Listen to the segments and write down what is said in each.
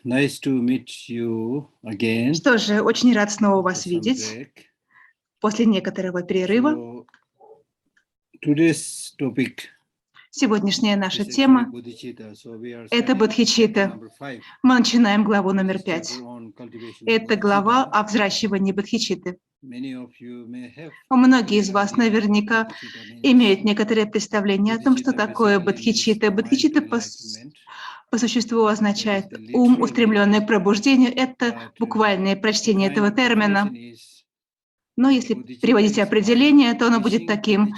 Nice to meet you again Что же, очень рад снова вас after some видеть break. после некоторого перерыва. So, today's topic Сегодняшняя наша is actually тема bodhicitta. So we are – это starting chapter бодхичитта. number 5. Мы начинаем главу This номер is 5. chapter on cultivation of Это глава bodhicitta. о взращивании бодхичитты. Many of you may have Многие из clear вас idea what наверняка bodhicitta means. имеют некоторое представление о том, что Bodhicitta такое basically means бодхичитта. mind Бодхичитта enlightenment. по существу That is означает the ум, literal устремленный meaning. к пробуждению. Это But буквальное the прочтение kind этого of definition термина. is Но если bodhicitta приводить is mind определение, то оно будет wishing to таким. achieve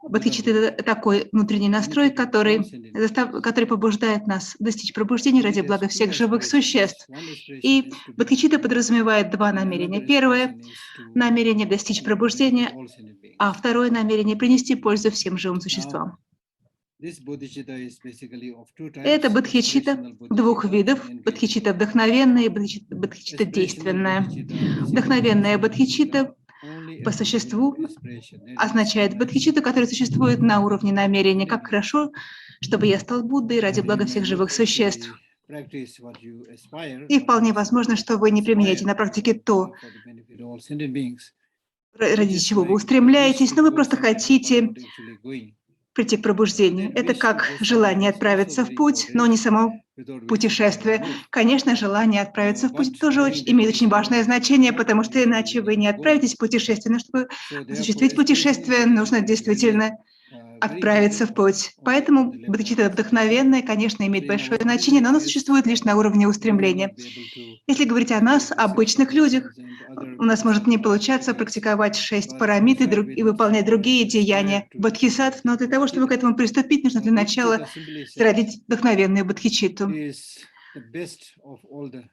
Бодхичитта – Buddhahood, это такой внутренний настрой, benefit of all который sentient beings. побуждает нас достичь пробуждения And it ради has блага two всех живых aspirations. существ. One aspiration И is to become бодхичитта Buddha, подразумевает два and намерения. another Первое aspiration is – to намерение достичь benefit пробуждения, all sentient beings. а второе намерение – принести пользу всем живым Now, существам. this bodhicitta is basically of two Это types: бодхичитта aspirational двух bodhicitta видов and – engaged бодхичитта bodhicitta. вдохновенная и бодхичитта Aspirational действенная. bodhicitta basically Вдохновенная means bodhicitta бодхичитта only по at the level существу of aspiration. That is означает nice. бодхичитта, который существует на уровне намерения. Sentient Как beings. хорошо, чтобы я стал Буддой ради And you блага may всех not живых существ. actually practice what you aspire, И but вполне also возможно, что вы не применяете aspire на to практике become то, Buddha for the benefit of all sentient beings. You ради just чего вы like a wish устремляетесь, to но вы go просто somewhere, but хотите not actually going. прийти к So пробуждению. that Это wish to как go somewhere желание is also отправиться в very путь, но important, не само without which you путешествие. cannot move. Конечно, желание отправиться в But путь тоже knowing that имеет wish очень alone важное is not значение, enough, потому что you иначе вы need не to go. отправитесь в путешествие. Но чтобы So therefore, осуществить aspiration is путешествие, нужно very, действительно very отправиться important, в but путь. only at Поэтому the level of бодхичитта aspiration. вдохновенная, конечно, So имеет in большое our значение, ordinary но оно case, существует лишь на уровне we may устремления. not be able to Если говорить о practice нас, the six обычных людях, submissions and other у нас может не bodhisattva получаться activities, практиковать 6 but to парамит start и with, выполнять one has другие to aspire деяния to бодхисаттв, но cultivate для того, чтобы к bodhicitta. этому приступить, нужно Now, для начала bodhicitta, simply said, зародить вдохновенную бодхичитту. is the best of all the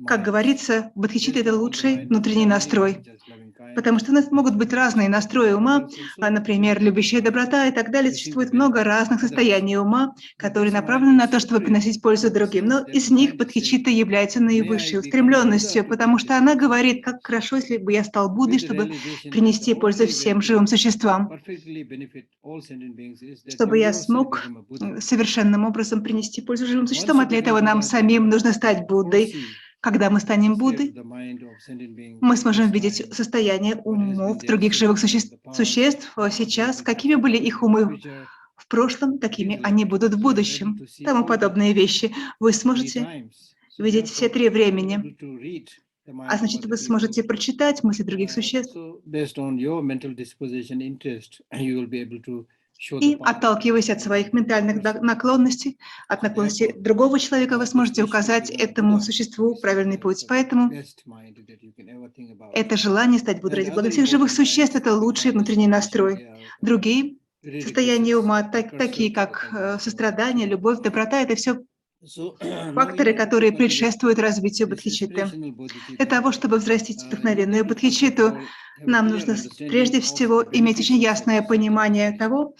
Как minds. говорится, бодхичитта – Best это of all the лучший minds. внутренний There are many настрой, minds, just loving kind, потому что у нас могут быть разные wishing to настрои benefit ума, others also, например, любящая доброта и так далее. wishing to Существует много benefit разных others. состояний ума, But которые this mind направлены is на то, чтобы supreme. приносить пользу другим. Но That из них mind said, бодхичитта является may I наивысшей become Buddha устремленностью, to потому что benefit она all sentient говорит, как beings. хорошо, если бы я стал Буддой, With the чтобы realization that the принести пользу only way всем to живым существам. perfectly benefit all sentient beings is that Чтобы you я yourself смог become a Buddha. совершенным образом принести пользу живым Once существам, you а для become этого нам Buddha, then самим you нужно can стать Буддой. foresee Когда мы the станем state of Буддой, the mind of sentient beings мы at сможем this видеть time, состояние what has been умов their других state of живых mind in the past, существ what сейчас, will be their какими state of были mind их in the умы future, в прошлом, and things такими like они that. будут в So you are able будущем. to see Тому all the подобные вещи. Вы three сможете times. So видеть все therefore, три you are времени, able to read the а mind of значит, other вы people. сможете прочитать мысли других существ So based on your mental disposition, interest, you will be able to show the и, path отталкиваясь от to своих that other ментальных person. наклонностей, от So наклонностей therefore, другого человека, вы this сможете wish to указать become a этому Buddha существу is правильный путь. the Поэтому best mind that you can ever think about. это желание стать Буддой And ради the блага other всех живых important существ – minds, это loving лучший kindness, внутренний compassion, настрой. they are Другие состояния prerequisites, ума, precursor такие to the как cultivation of сострадание, bodhicitta. любовь, доброта – это все So now, in факторы, order to которые cultivate предшествуют развитию this бодхичитты. aspirational Для bodhicitta, того, чтобы взрастить you вдохновенную need to first of бодхичитту, all have a нам clear нужно understanding прежде of всего the иметь benefits очень of such ясное such an понимание aspiration. того,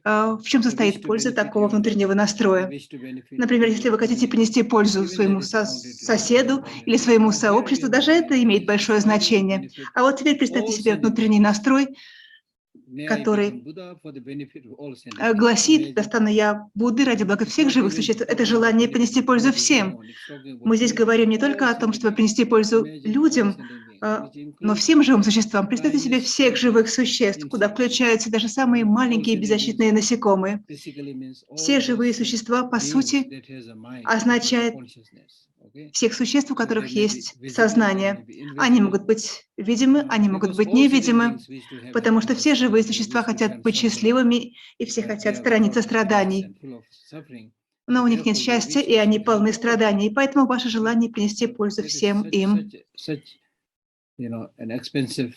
Okay? в чем The wish состоит to польза benefit такого your внутреннего neighbor, the настроя. wish to benefit Например, your если вы хотите family, принести пользу even that своему is counted very соседу или importantly. своему Now here we сообществу, have a даже это mind имеет which is большое aspiring to значение. benefit А вот теперь представьте all себе sentient внутренний beings. настрой, May I become который Buddha for the benefit of all sentient beings. гласит: «Да Imagine. стану я Буддой ради блага It's всех not живых even существ». Это talking about желание benefit принести to пользу body всем. alone. It's talking about Мы здесь benefit говорим не all только о том, sentient чтобы beings. принести пользу Imagine all людям, sentient beings, which но include всем живым существам. the Представьте себе tiniest всех живых creatures, существ, куда insects. включаются даже самые All маленькие sentient beings беззащитные насекомые. basically means Все all живые those существа, по beings сути, that has a mind, that has a означает consciousness. Okay? всех существ, у So they которых may be есть visible, they may сознание. be Они invisible, могут быть видимы, они могут because быть all sentient невидимы, beings wish to have потому что happiness все живые and they существа wish to хотят shun быть suffering, счастливыми, и все but they хотят are without сторониться happiness страданий. and full of suffering. Но So у них нет therefore your счастья, wish и is они to help полны all of them. страданий. И поэтому ваше Okay? желание принести So пользу that is всем им. such an expensive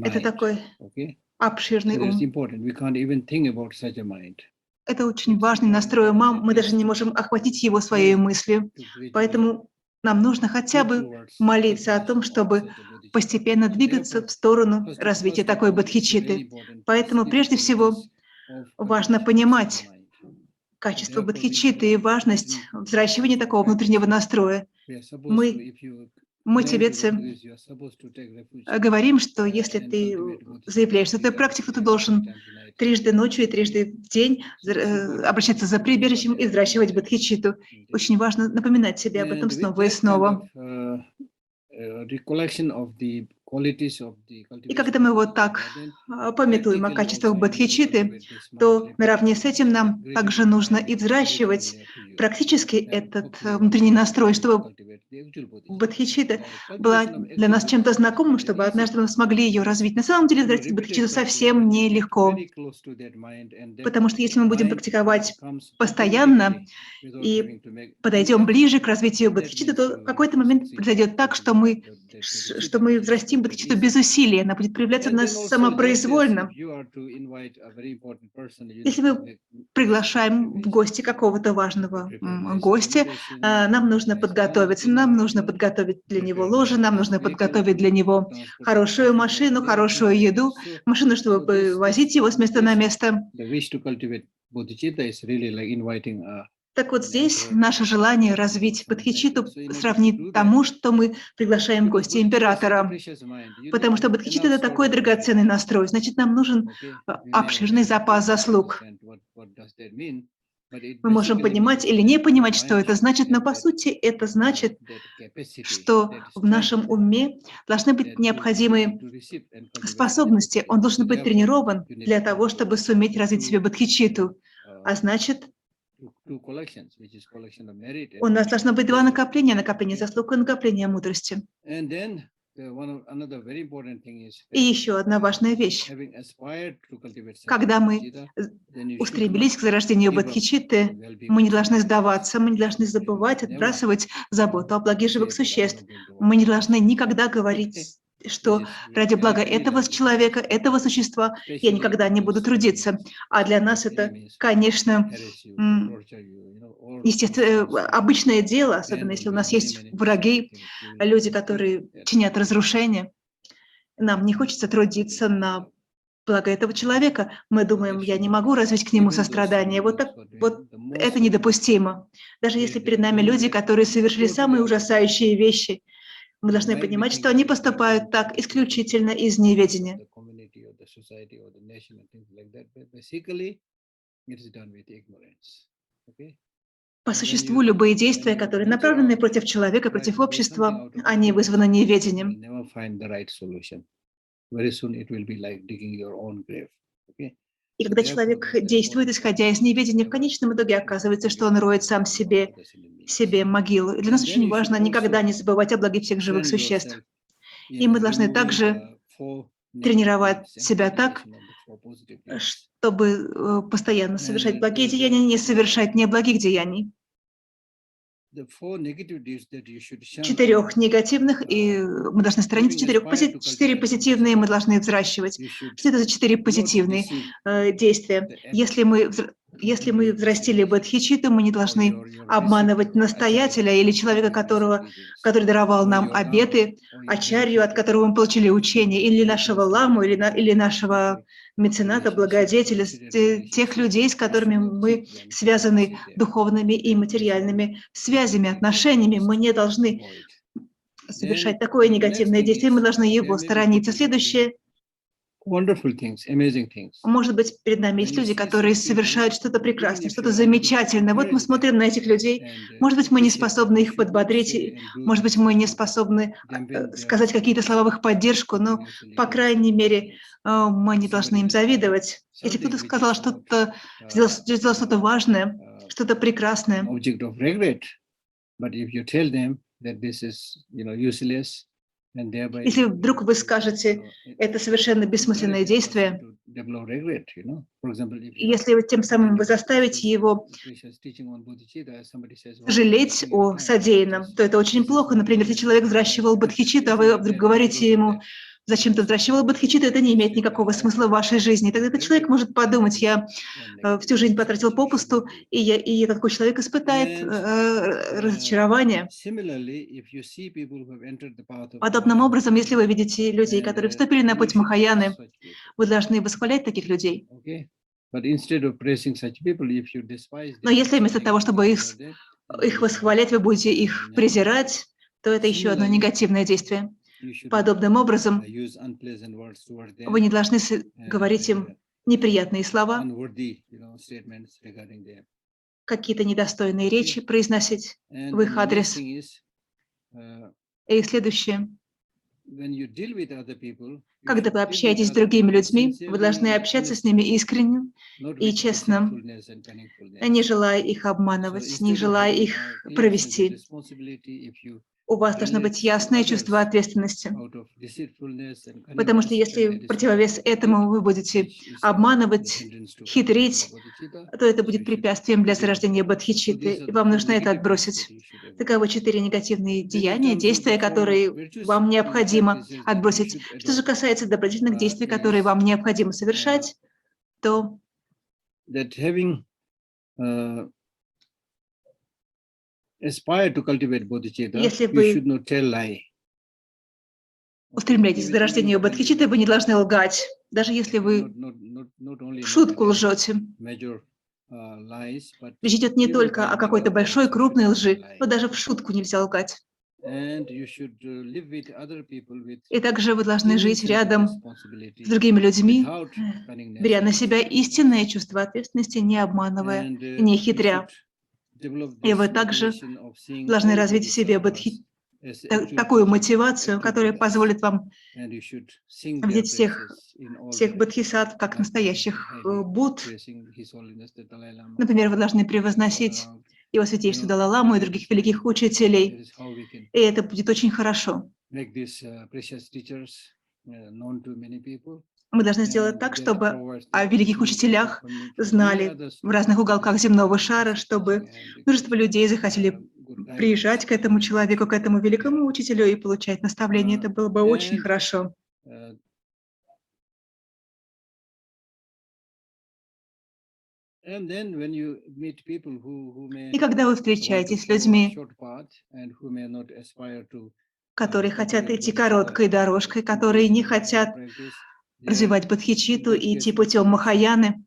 Это mind. такой Okay? So обширный that's ум. important. We can't even think about such a mind. Это очень It's важный important настрой that ума, at мы даже не least можем охватить его своей pray мыслью. to gradually Поэтому нам нужно хотя move бы towards молиться о том, cultivation of чтобы such a bodhicitta. постепенно So двигаться therefore, в сторону развития first of такой all, it's very бодхичитты. important to Поэтому see the прежде всего qualities of важно cultivation of such a понимать mind. So качество therefore, we бодхичитты и важность didn't взращивания такого practice внутреннего it. настроя. We are supposed to, Мы if you Мы, тибетцы, говорим, что если ты заявляешь, что ты практик, то ты должен трижды ночью и трижды в день обращаться за прибежищем и взращивать бодхичитту. Очень важно напоминать себе об этом снова и снова. И когда мы вот так памятуем о качествах бодхичитты, то наравне с этим нам также нужно и взращивать практически этот внутренний настрой, чтобы бодхичитта была для нас чем-то знакомым, чтобы однажды мы смогли ее развить. На самом деле взрастить бодхичитту совсем нелегко, потому что если мы будем практиковать постоянно и подойдем ближе к развитию бодхичитты, то в какой-то момент произойдет так, что мы взрастим бодхичитту без усилий, она будет проявляться в нас самопроизвольно. Если мы приглашаем в гости какого-то важного гостя, нам нужно подготовиться, нам нужно подготовить для него ложе, нам нужно подготовить для него хорошую машину, хорошую еду, машину, чтобы возить его с места на место. Так вот здесь наше желание развить бодхичитту сравнит тому, что мы приглашаем в гости императора. Потому что бодхичитта – это такой драгоценный настрой, значит, нам нужен обширный запас заслуг. Мы можем понимать или не понимать, что это значит, но по сути это значит, что в нашем уме должны быть необходимые способности, он должен быть тренирован для того, чтобы суметь развить в себе бодхичитту. А значит, у нас должно быть два накопления: накопление заслуг и накопление мудрости. И еще одна важная вещь. Когда мы устремились к зарождению бодхичитты, мы не должны сдаваться, мы не должны забывать, отбрасывать заботу о благе живых существ. Мы не должны никогда говорить, что ради блага этого человека, этого существа я никогда не буду трудиться. А для нас это, конечно, естественно, обычное дело, особенно если у нас есть враги, люди, которые чинят разрушения. Нам не хочется трудиться на благо этого человека. Мы думаем, я не могу развить к нему сострадание. Вот это недопустимо. Даже если перед нами люди, которые совершили самые ужасающие вещи, мы должны понимать, что они поступают так исключительно из неведения. По существу, любые действия, которые направлены против человека, против общества, они вызваны неведением. И когда человек действует, исходя из неведения, в конечном итоге оказывается, что он роет сам себе могилу. И для нас очень важно никогда не забывать о благе всех живых существ. И мы должны также тренировать себя так, чтобы постоянно совершать благие деяния, не совершать неблагих деяний. 4 негативных, и мы должны сторониться 4 позитивные, мы должны взращивать. Что это за 4 позитивные действия? Если мы взрастили бодхичитту, мы не должны обманывать настоятеля или человека, который даровал нам обеты, ачарью, от которого мы получили учение, или нашего ламу, или нашего мецената, благодетеля, тех людей, с которыми мы связаны духовными и материальными связями, отношениями. Мы не должны совершать такое негативное действие, мы должны его сторониться. Следующее. Может быть, перед нами есть люди, которые совершают что-то прекрасное, что-то замечательное. Вот мы смотрим на этих людей. Может быть, мы не способны их подбодрить, может быть, мы не способны сказать какие-то слова в их поддержку, но, по крайней мере, мы не должны им завидовать. Если кто-то сказал что-то, сделал что-то важное, что-то прекрасное, если вдруг вы скажете, это совершенно бессмысленное действие, если тем самым вы заставите его жалеть о содеянном, то это очень плохо. Например, если человек взращивал бодхичитту, а вы вдруг говорите ему: зачем ты взращивал бодхичитту, это не имеет никакого смысла в вашей жизни. Тогда этот человек может подумать: я всю жизнь потратил попусту, и такой человек испытает разочарование. Подобным образом, если вы видите людей, которые вступили на путь Махаяны, вы должны восхвалять таких людей. Но если вместо того, чтобы их восхвалять, вы будете их презирать, то это еще одно негативное действие. Подобным образом, вы не должны говорить им неприятные слова, какие-то недостойные речи произносить в их адрес. И следующее. Когда вы общаетесь с другими людьми, вы должны общаться с ними искренне и честно, не желая их обманывать, не желая их провести. У вас должно быть ясное чувство ответственности. Потому что если в противовес этому вы будете обманывать, хитрить, то это будет препятствием для зарождения бодхичитты, и вам нужно это отбросить. Таковы 4 негативные деяния, действия, которые вам необходимо отбросить. Что же касается добродетельных действий, которые вам необходимо совершать, то если вы устремляетесь к зарождению бодхичитты, вы не должны лгать, даже если вы в шутку лжете. Речь идет не только о какой-то большой, крупной лжи, но даже в шутку нельзя лгать. И также вы должны жить рядом с другими людьми, беря на себя истинное чувство ответственности, не обманывая, не хитря. И вы также должны развить в себе такую мотивацию, которая позволит вам видеть всех бодхисаттв как настоящих Будд. Например, вы должны превозносить Его Святейшество Далай-ламу и других великих учителей. И это будет очень хорошо. Мы должны сделать так, чтобы о великих учителях знали в разных уголках земного шара, чтобы множество людей захотели приезжать к этому человеку, к этому великому учителю и получать наставления. Это было бы очень хорошо. И когда вы встречаетесь с людьми, которые хотят идти короткой дорожкой, которые не хотят развивать бодхичитту и идти путем Махаяны,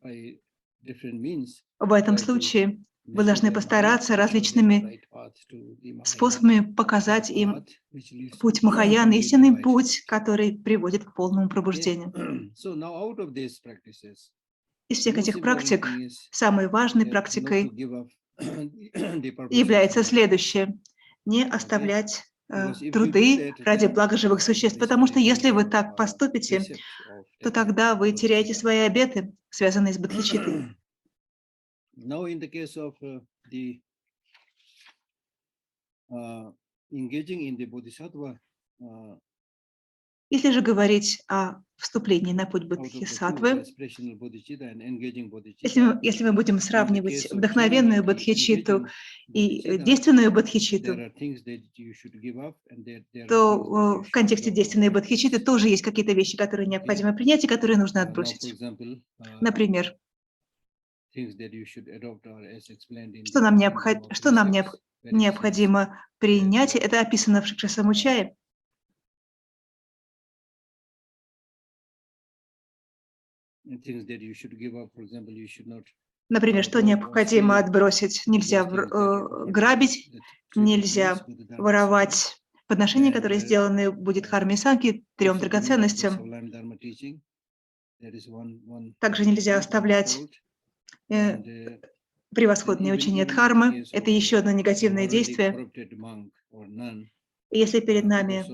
в этом случае вы должны постараться различными способами показать им путь Махаяны, истинный путь, который приводит к полному пробуждению. Из всех этих практик самой важной практикой является следующее: не оставлять труды ради блага живых существ, потому что если вы так поступите, то тогда вы теряете свои обеты, связанные с бодхичиттой. Если же говорить о вступлении на путь бодхисаттвы, если мы будем сравнивать вдохновенную бодхичитту и действенную бодхичитту, то в контексте действенной бодхичитты тоже есть какие-то вещи, которые необходимо принять и которые нужно отбросить. Например, что нам необходимо принять, это описано в Шикша-самучае. Например, что необходимо отбросить? Нельзя грабить, нельзя воровать подношения, которые сделаны Бодхидхарме Санки, 3 драгоценностям. Также нельзя оставлять превосходные учения Дхармы. Это еще одно негативное действие. И если перед нами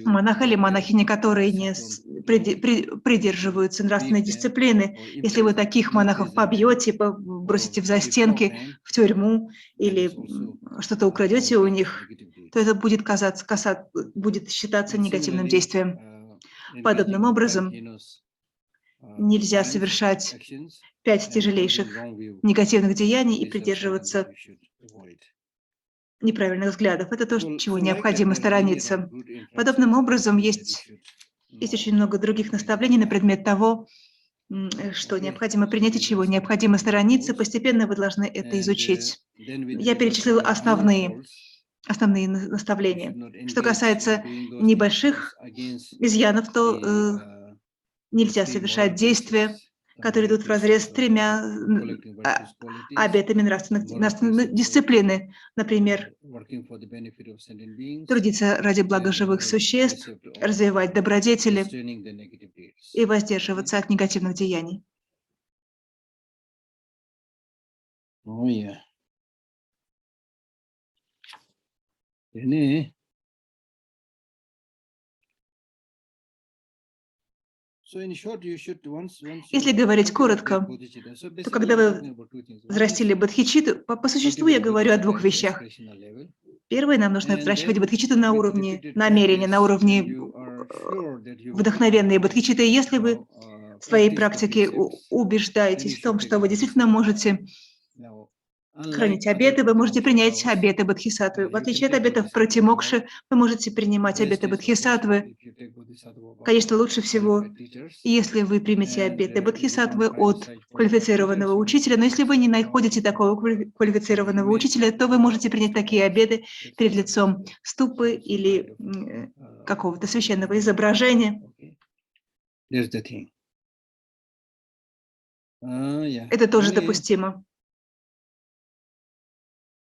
монах или монахиня, которые не придерживаются нравственной дисциплины, если вы таких монахов побьете, бросите в застенки, в тюрьму или что-то украдете у них, то это будет считаться негативным действием. Подобным образом нельзя совершать 5 тяжелейших негативных деяний и придерживаться неправильных взглядов. Это то, чего необходимо сторониться. Подобным образом есть очень много других наставлений на предмет того, что необходимо принять и чего необходимо сторониться. Постепенно вы должны это изучить. Я перечислила основные наставления. Что касается небольших изъянов, то нельзя совершать действия, которые идут вразрез с тремя обетами нравственной дисциплины. Например, трудиться ради блага живых существ, развивать добродетели и воздерживаться от негативных деяний. Oh, yeah. Then, Если говорить коротко, то когда вы взрастили бодхичитту, по существу я говорю о двух вещах. Первое, нам нужно взращивать бодхичитту на уровне намерения, на уровне вдохновенной бодхичитты. Если вы в своей практике убеждаетесь в том, что вы действительно можете хранить обеты, вы можете принять обеты бодхисаттвы. В отличие от обетов пратимокши, вы можете принимать обеты бодхисаттвы. Конечно, лучше всего, если вы примете обеты бодхисаттвы от квалифицированного учителя, но если вы не находите такого квалифицированного учителя, то вы можете принять такие обеты перед лицом ступы или какого-то священного изображения. Это тоже допустимо.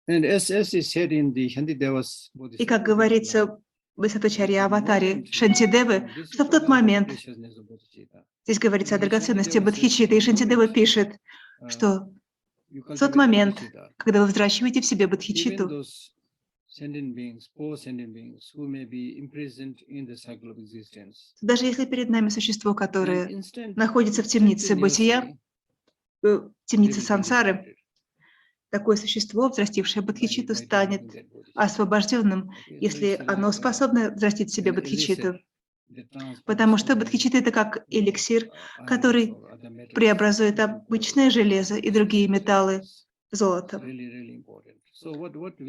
И как говорится в Висаточарья аватаре Шантидевы, что в тот момент, здесь говорится о драгоценности бодхичитты, и Шантидева пишет, что в тот момент, когда вы взращиваете в себе бодхичитту, даже если перед нами существо, которое находится в темнице бытия, в темнице сансары, такое существо, взрастившее бодхичитту, станет освобожденным, если оно способно взрастить в себе бодхичитту. Потому что бодхичитта – это как эликсир, который преобразует обычное железо и другие металлы в золото.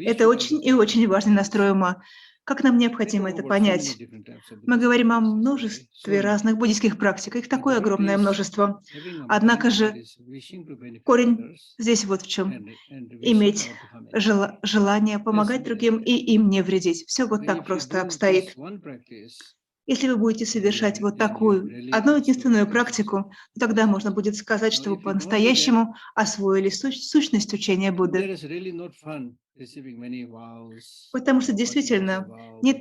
Это очень и очень важный настрой ума. Как нам необходимо это понять? Мы говорим о множестве разных буддийских практик, их такое огромное множество. Однако же корень здесь вот в чем. Иметь желание помогать другим и им не вредить. Все вот так просто обстоит. Если вы будете совершать вот такую одну единственную практику, тогда можно будет сказать, что вы по-настоящему освоили сущность учения Будды. Потому что действительно нет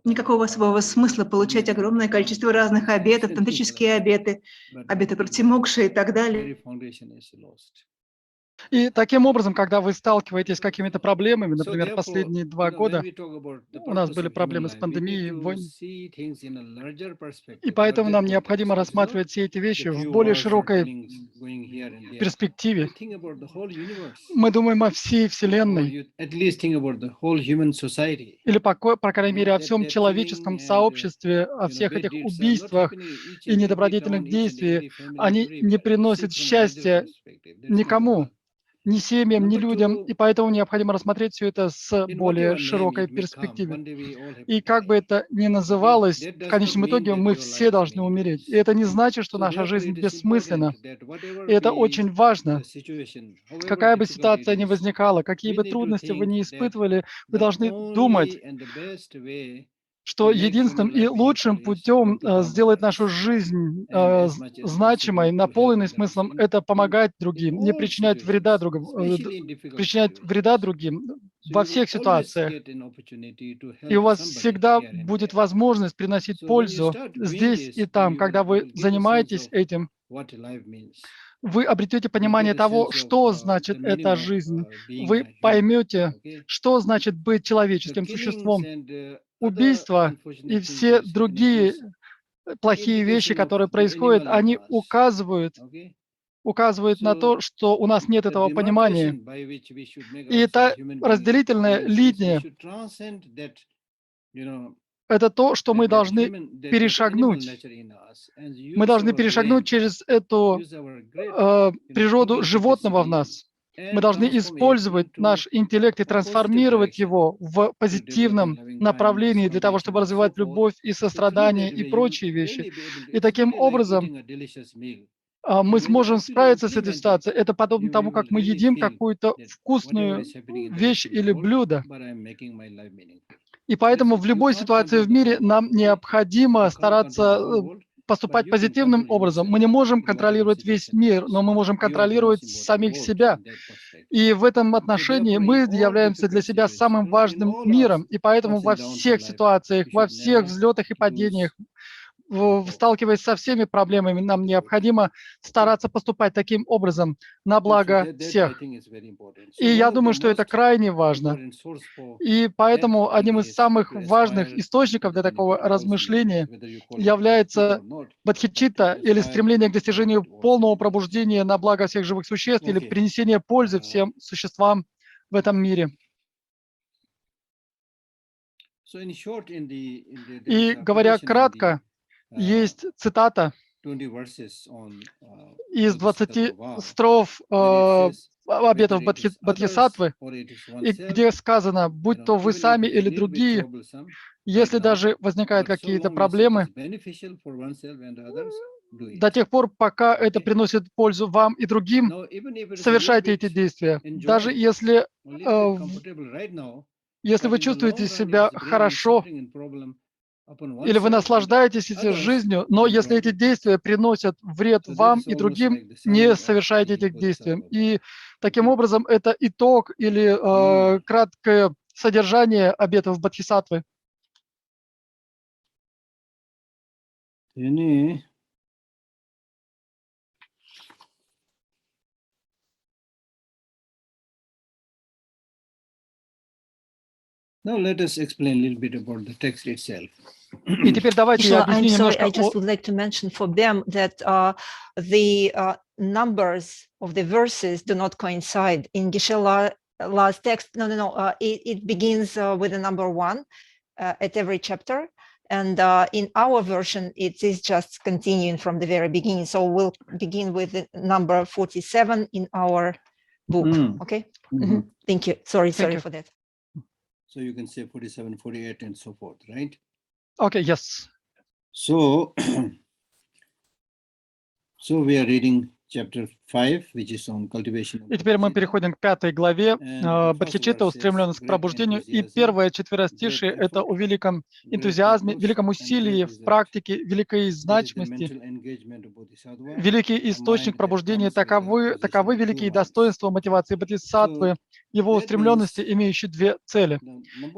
никакого особого смысла получать огромное количество разных обетов, тантрические обеты, обеты пратимокши и так далее. И таким образом, когда вы сталкиваетесь с какими-то проблемами, например, последние 2 года у нас были проблемы с пандемией, войной, и поэтому нам необходимо рассматривать все эти вещи в более широкой перспективе. Мы думаем о всей Вселенной, или, по крайней мере, о всем человеческом сообществе, о всех этих убийствах и недобродетельных действиях. Они не приносят счастья никому, ни семьям, ни людям, и поэтому необходимо рассмотреть все это с более широкой перспективы. И как бы это ни называлось, в конечном итоге мы все должны умереть. И это не значит, что наша жизнь бессмысленна. И это очень важно. Какая бы ситуация ни возникала, какие бы трудности вы ни испытывали, вы должны думать, что единственным и лучшим путем сделать нашу жизнь значимой, наполненной смыслом, это помогать другим, не причинять вреда другим во всех ситуациях. И у вас всегда будет возможность приносить пользу здесь и там, когда вы занимаетесь этим. Вы обретете понимание того, что значит эта жизнь. Вы поймете, что значит быть человеческим существом. Убийства и все другие плохие вещи, которые происходят, они указывают на то, что у нас нет этого понимания. И это разделительная линия. Это то, что мы должны перешагнуть. Мы должны перешагнуть через эту природу животного в нас. Мы должны использовать наш интеллект и трансформировать его в позитивном направлении для того, чтобы развивать любовь и сострадание и прочие вещи. И таким образом мы сможем справиться с этой ситуацией. Это подобно тому, как мы едим какую-то вкусную вещь или блюдо. И поэтому в любой ситуации в мире нам необходимо стараться поступать позитивным образом. Мы не можем контролировать весь мир, но мы можем контролировать самих себя. И в этом отношении мы являемся для себя самым важным миром. И поэтому во всех ситуациях, во всех взлетах и падениях, сталкиваясь со всеми проблемами, нам необходимо стараться поступать таким образом на благо всех. И я думаю, что это крайне важно. И поэтому одним из самых важных источников для такого размышления является бодхичитта, или стремление к достижению полного пробуждения на благо всех живых существ, или принесение пользы всем существам в этом мире. И говоря кратко, есть цитата из 20 строф обетов Бодхисаттвы, где сказано: будь то вы сами или другие, если даже возникают какие-то проблемы, до тех пор, пока это приносит пользу вам и другим, совершайте эти действия. Даже если вы чувствуете себя хорошо, или вы наслаждаетесь этой жизнью, но если эти действия приносят вред вам и другим, не совершайте этих действий. И таким образом это итог или краткое содержание обетов Бодхисаттвы. Now let us explain a little bit about the text itself. И теперь давайте я объясню I'm sorry, немножко I just would like to mention for them that the numbers of the verses do not coincide. In Geshe-La's text, it begins with the number 1 at every chapter. And in our version, it is just continuing from the very beginning. So we'll begin with the number 47 in our book. Okay? Thank you. Sorry for that. So you can say 47, 48, and so forth, right? Okay, yes. So, we are reading chapter 5, which is on cultivation. И теперь мы переходим к 5 главе Бодхичитта, устремленность к пробуждению. И первое четверостишие — это о великом энтузиазме, великом усилии в практике, великой значимости. Великий источник пробуждения таковы великие достоинства мотивации бодхисаттвы, его устремленности, имеющие 2 цели.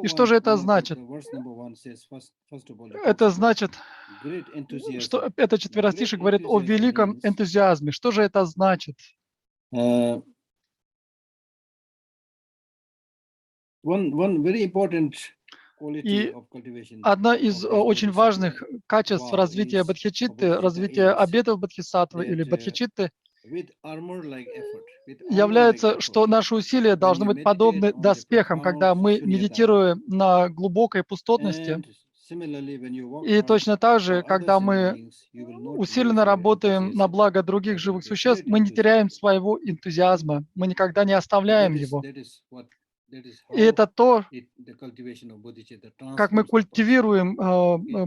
И что же это значит? Это значит, что это четверостишее говорит о великом энтузиазме. Что же это значит? И одна из очень важных качеств развития бодхичитты, развития обетов бодхисаттвы или бодхичитты, является, что наши усилия должны быть подобны доспехам, когда мы медитируем на глубокой пустотности. И точно так же, когда мы усиленно работаем на благо других живых существ, мы не теряем своего энтузиазма, мы никогда не оставляем его. И это то, как мы культивируем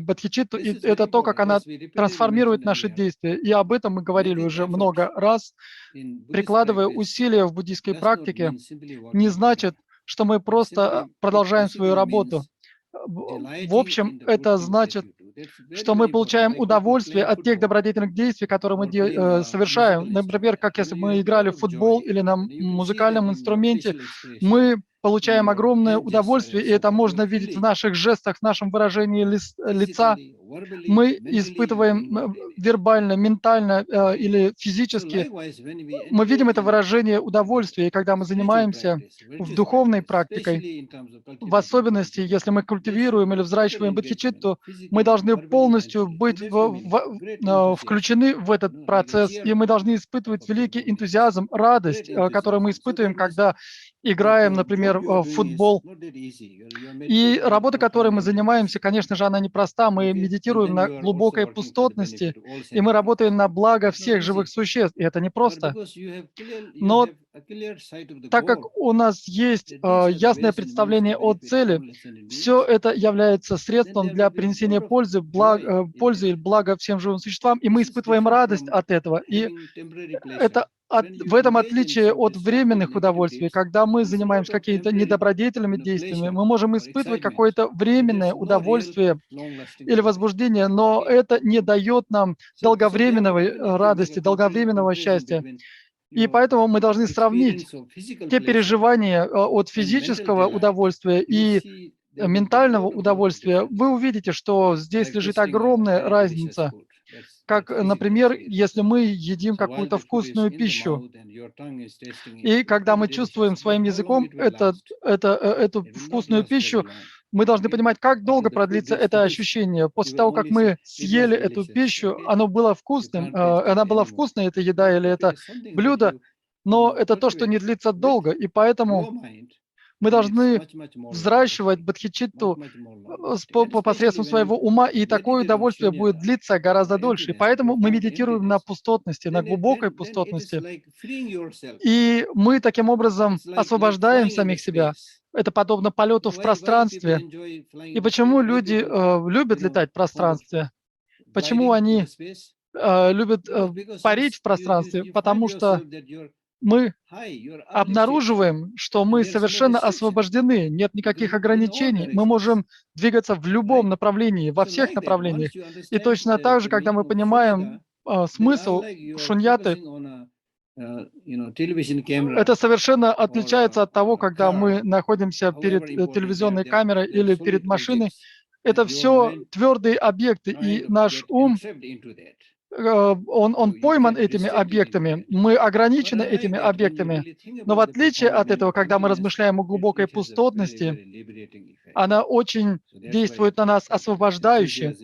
бодхичитту, и это то, как она трансформирует наши действия. И об этом мы говорили уже много раз. Прикладывая усилия в буддийской практике, не значит, что мы просто продолжаем свою работу. В общем, это значит, что мы получаем удовольствие от тех добродетельных действий, которые мы совершаем. Например, как если бы мы играли в футбол или на музыкальном инструменте, мы получаем огромное удовольствие, и это можно видеть в наших жестах, в нашем выражении лица. Мы испытываем вербально, ментально или физически, мы видим это выражение удовольствия, и когда мы занимаемся в духовной практикой, в особенности, если мы культивируем или взращиваем бодхичитту, мы должны полностью быть включены в этот процесс, и мы должны испытывать великий энтузиазм, радость, которую мы испытываем, когда играем, например, в футбол. И работа, которой мы занимаемся, конечно же, она непроста. Мы медитируем на глубокой пустотности, и мы работаем на благо всех живых существ, и это непросто. Но так как у нас есть ясное представление о цели, все это является средством для принесения пользы и блага всем живым существам, и мы испытываем радость от этого. И это в этом отличие от временных удовольствий, когда мы занимаемся какими-то недобродетельными действиями, мы можем испытывать какое-то временное удовольствие или возбуждение, но это не дает нам долговременной радости, долговременного счастья. И поэтому мы должны сравнить те переживания от физического удовольствия и ментального удовольствия. Вы увидите, что здесь лежит огромная разница. Как, например, если мы едим какую-то вкусную пищу, и когда мы чувствуем своим языком эту вкусную пищу, мы должны понимать, как долго продлится это ощущение. После того, как мы съели эту пищу, она была вкусной, эта еда или это блюдо, но это то, что не длится долго, и поэтому мы должны взращивать бодхичитту посредством своего ума, и такое удовольствие будет длиться гораздо дольше. И поэтому мы медитируем на пустотности, на глубокой пустотности. И мы таким образом освобождаем самих себя. Это подобно полету в пространстве. И почему люди любят летать в пространстве? Почему они любят парить в пространстве? Потому что мы обнаруживаем, что мы совершенно освобождены, нет никаких ограничений, мы можем двигаться в любом направлении, во всех направлениях. И точно так же, когда мы понимаем смысл шуньяты, это совершенно отличается от того, когда мы находимся перед телевизионной камерой или перед машиной. Это все твердые объекты, и наш ум, он пойман этими объектами, мы ограничены этими объектами. Но в отличие от этого, когда мы размышляем о глубокой пустотности, она очень действует на нас освобождающе.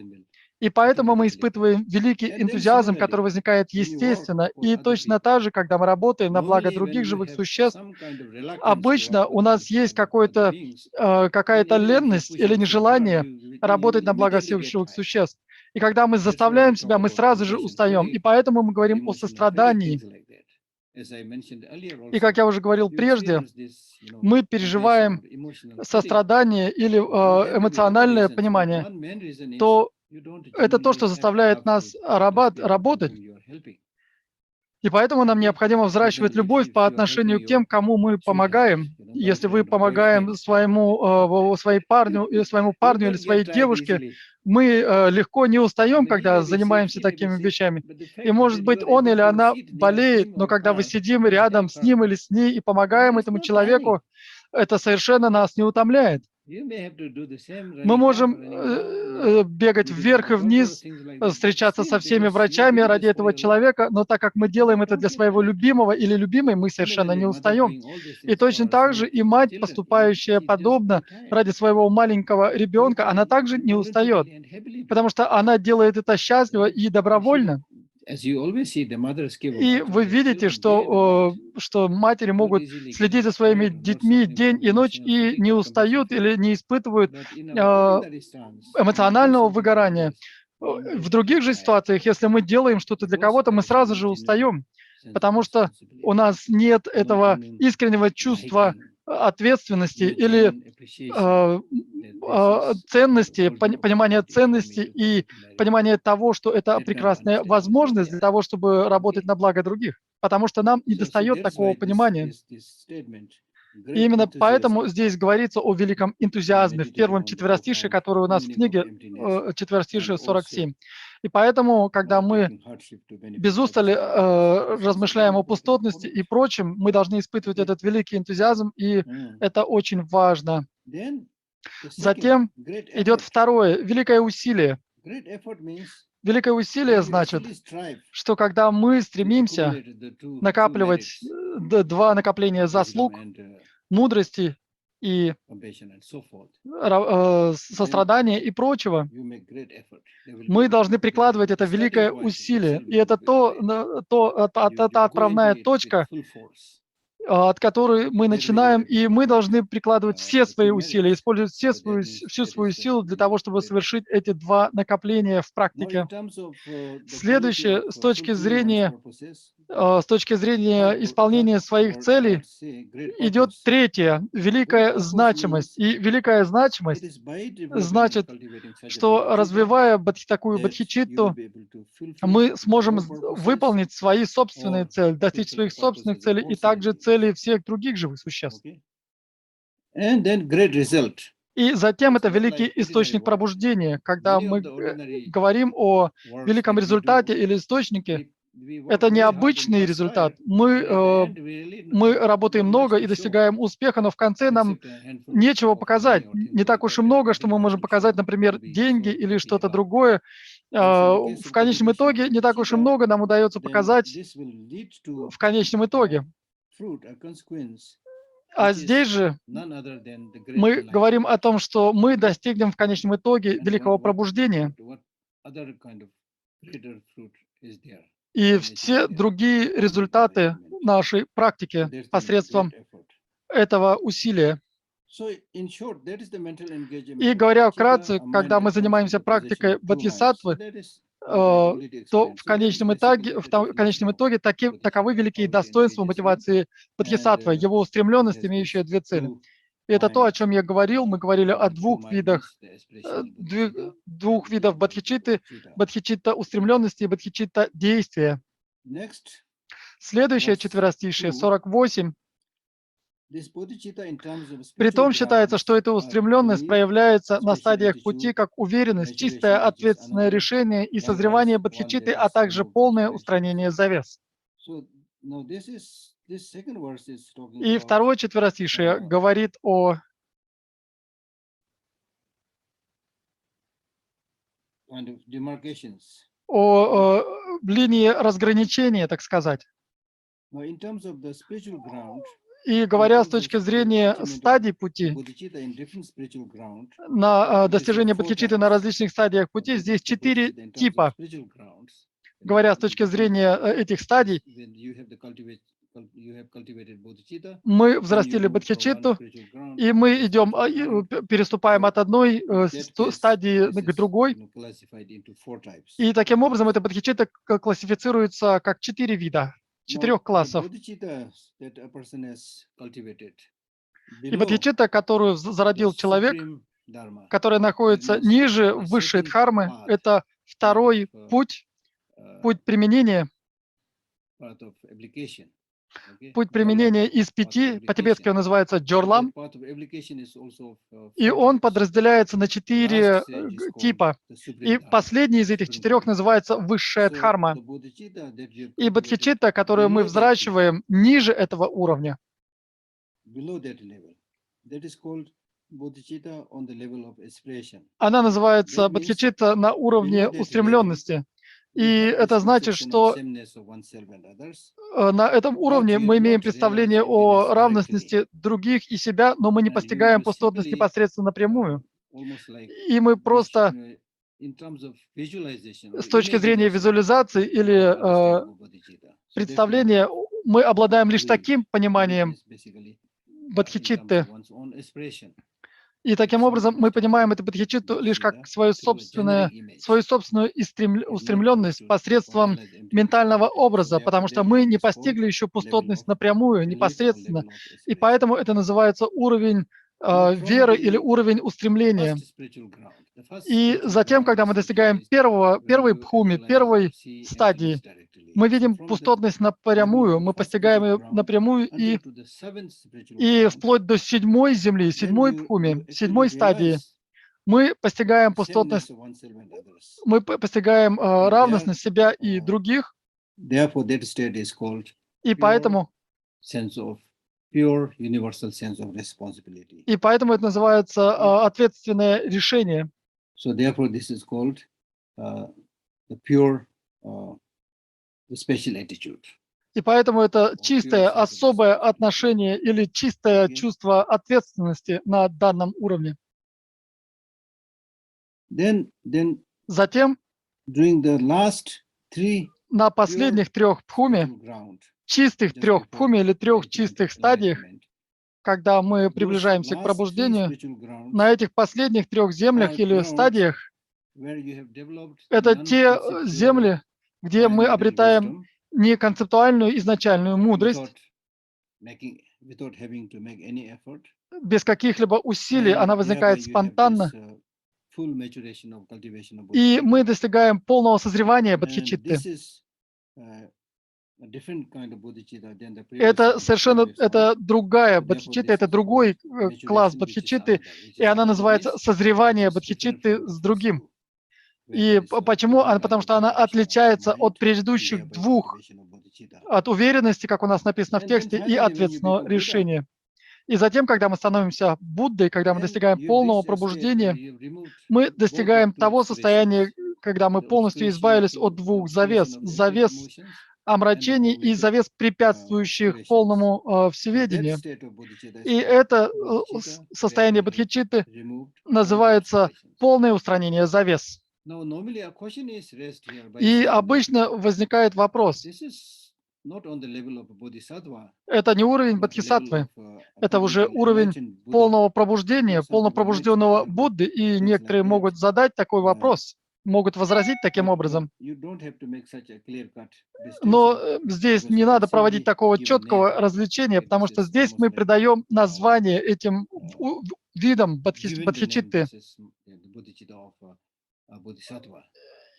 И поэтому мы испытываем великий энтузиазм, который возникает естественно. И точно так же, когда мы работаем на благо других живых существ, обычно у нас есть какая-то ленность или нежелание работать на благо всех живых существ. И когда мы заставляем себя, мы сразу же устаем. И поэтому мы говорим о сострадании. И как я уже говорил прежде, мы переживаем сострадание или эмоциональное понимание, то это то, что заставляет нас работать. И поэтому нам необходимо взращивать любовь по отношению к тем, кому мы помогаем. Если вы помогаем своему парню или своей девушке, мы легко не устаем, когда занимаемся такими вещами. И, может быть, он или она болеет, но когда мы сидим рядом с ним или с ней и помогаем этому человеку, это совершенно нас не утомляет. Мы можем бегать вверх и вниз, встречаться со всеми врачами ради этого человека, но так как мы делаем это для своего любимого или любимой, мы совершенно не устаем. И точно так же и мать, поступающая подобно ради своего маленького ребенка, она также не устает, потому что она делает это счастливо и добровольно. И вы видите, что матери могут следить за своими детьми день и ночь и не устают или не испытывают эмоционального выгорания. В других же ситуациях, если мы делаем что-то для кого-то, мы сразу же устаем, потому что у нас нет этого искреннего чувства ответственности или ценности, понимания ценности и понимания того, что это прекрасная возможность для того, чтобы работать на благо других, потому что нам недостает такого понимания. И именно поэтому здесь говорится о великом энтузиазме в первом четверостишее, который у нас в книге, четверостишее 47. И поэтому, когда мы без устали размышляем о пустотности и прочем, мы должны испытывать этот великий энтузиазм, и это очень важно. Затем идет второе, великое усилие. Великое усилие значит, что когда мы стремимся накапливать два накопления заслуг, мудрости и сострадания и прочего, мы должны прикладывать это великое усилие. И это та отправная точка, от которой мы начинаем, и мы должны прикладывать все свои усилия, использовать всю свою силу для того, чтобы совершить эти два накопления в практике. Следующее, с точки зрения с точки зрения исполнения своих целей, идет третье, великая значимость. И великая значимость значит, что развивая такую бодхичитту, мы сможем выполнить свои собственные цели, достичь своих собственных целей и также цели всех других живых существ. И затем это великий источник пробуждения. Когда мы говорим о великом результате или источнике, это необычный результат. Мы работаем много и достигаем успеха, но в конце нам нечего показать. Не так уж и много, что мы можем показать, например, деньги или что-то другое. В конечном итоге не так уж и много нам удается показать в конечном итоге. А здесь же мы говорим о том, что мы достигнем в конечном итоге великого пробуждения. И все другие результаты нашей практики посредством этого усилия. И говоря вкратце, когда мы занимаемся практикой бодхисаттвы, то в конечном итоге таковы великие достоинства мотивации бодхисаттвы, его устремленность, имеющая две цели. И это то, о чем я говорил. Мы говорили о двух видах бодхичитты: бодхичитта устремленности и бодхичитта действия. Следующее четверостишее, 48. Притом считается, что эта устремленность проявляется на стадиях пути как уверенность, чистое ответственное решение и созревание бодхичитты, а также полное устранение завес. И второе четверостишее говорит о линии разграничения, так сказать. И говоря с точки зрения стадий пути, на достижение бодхичитты на различных стадиях пути, здесь 4 типа. Говоря с точки зрения этих стадий, мы взрастили бодхичитту, и мы идем, переступаем от одной стадии к другой. И таким образом эта бодхичитта классифицируется как 4 вида, 4 классов. И бодхичитта, которую зародил человек, которая находится ниже высшей дхармы, это второй путь, путь применения. Путь применения из 5, по-тибетски он называется джорлам, и он подразделяется на 4 типа. И последний из этих 4 называется высшая дхарма. И бодхичитта, которую мы взращиваем ниже этого уровня, она называется бодхичитта на уровне устремленности. И это значит, что на этом уровне мы имеем представление о равностности других и себя, но мы не постигаем пустотность непосредственно напрямую. И мы просто с точки зрения визуализации или представления, мы обладаем лишь таким пониманием бодхичитты. И таким образом мы понимаем эту бодхичитту лишь как свою собственную устремленность посредством ментального образа, потому что мы не постигли еще пустотность напрямую, непосредственно. И поэтому это называется уровень веры или уровень устремления. И затем, когда мы достигаем первой бхуми, первой стадии, мы видим пустотность напрямую, мы постигаем ее напрямую и вплоть до 7-й земли, 7-й бхуми, 7-й стадии мы постигаем пустотность, мы постигаем равностность себя и других, и поэтому это называется ответственное решение. И поэтому это чистое, особое отношение или чистое чувство ответственности на данном уровне. Затем, на последних 3 бхуми, чистых 3 бхуми или 3 чистых стадиях, когда мы приближаемся к пробуждению, на этих последних 3 землях или стадиях, это те земли, где мы обретаем не концептуальную изначальную мудрость, without having to make any effort. без каких-либо усилий, And она thereby возникает you have спонтанно, this, full maturation of cultivation of и мы bodhicitta. достигаем полного созревания And бодхичитты. this is a different kind of bodhicitta than the previous Это one, совершенно, previous one. это другая So therefore, бодхичитта, this это is другой called класс maturation, which is бодхичитты, another, which и is она another называется bliss, созревание which is different бодхичитты from the с first другим. two, И where there is почему? different Потому kind что of она cultivation of отличается mind, от and предыдущих thereby двух, cultivation of bodhicitta. от уверенности, как у нас написано в And then тексте, и finally, when you ответственного become Buddha, решения. И затем, когда мы становимся Буддой, когда мы then достигаем you've полного reached a state where пробуждения, you've removed мы both достигаем of two того состояния, obscurations, когда мы the полностью obscuration of избавились от двух завес, obscuration of sensuous завес emotions омрачений and the и завес, препятствующих obscurations. полному So that всеведению. state of bodhicitta is И called это bodhicitta, состояние where you have бодхичитты removed all the называется obscurations. полное устранение завес. Now, normally a question is raised here by И saying that обычно возникает вопрос, this is not on the level of a bodhisattva, это не уровень but the level бодхисаттвы, of a это уже Buddha, an уровень enlightened Buddha. полного пробуждения, Some people might полнопробужденного therefore Будды, и think некоторые like that. могут задать такой Uh, вопрос, могут возразить таким But образом. you don't have to make such a clear-cut Но distinction, здесь because не you can надо проводить simply такого give a четкого name, развлечения, like потому this что is здесь almost мы like придаем название этим видам given the name, бодхичитты, this is the bodhicitta of a bodhisattva.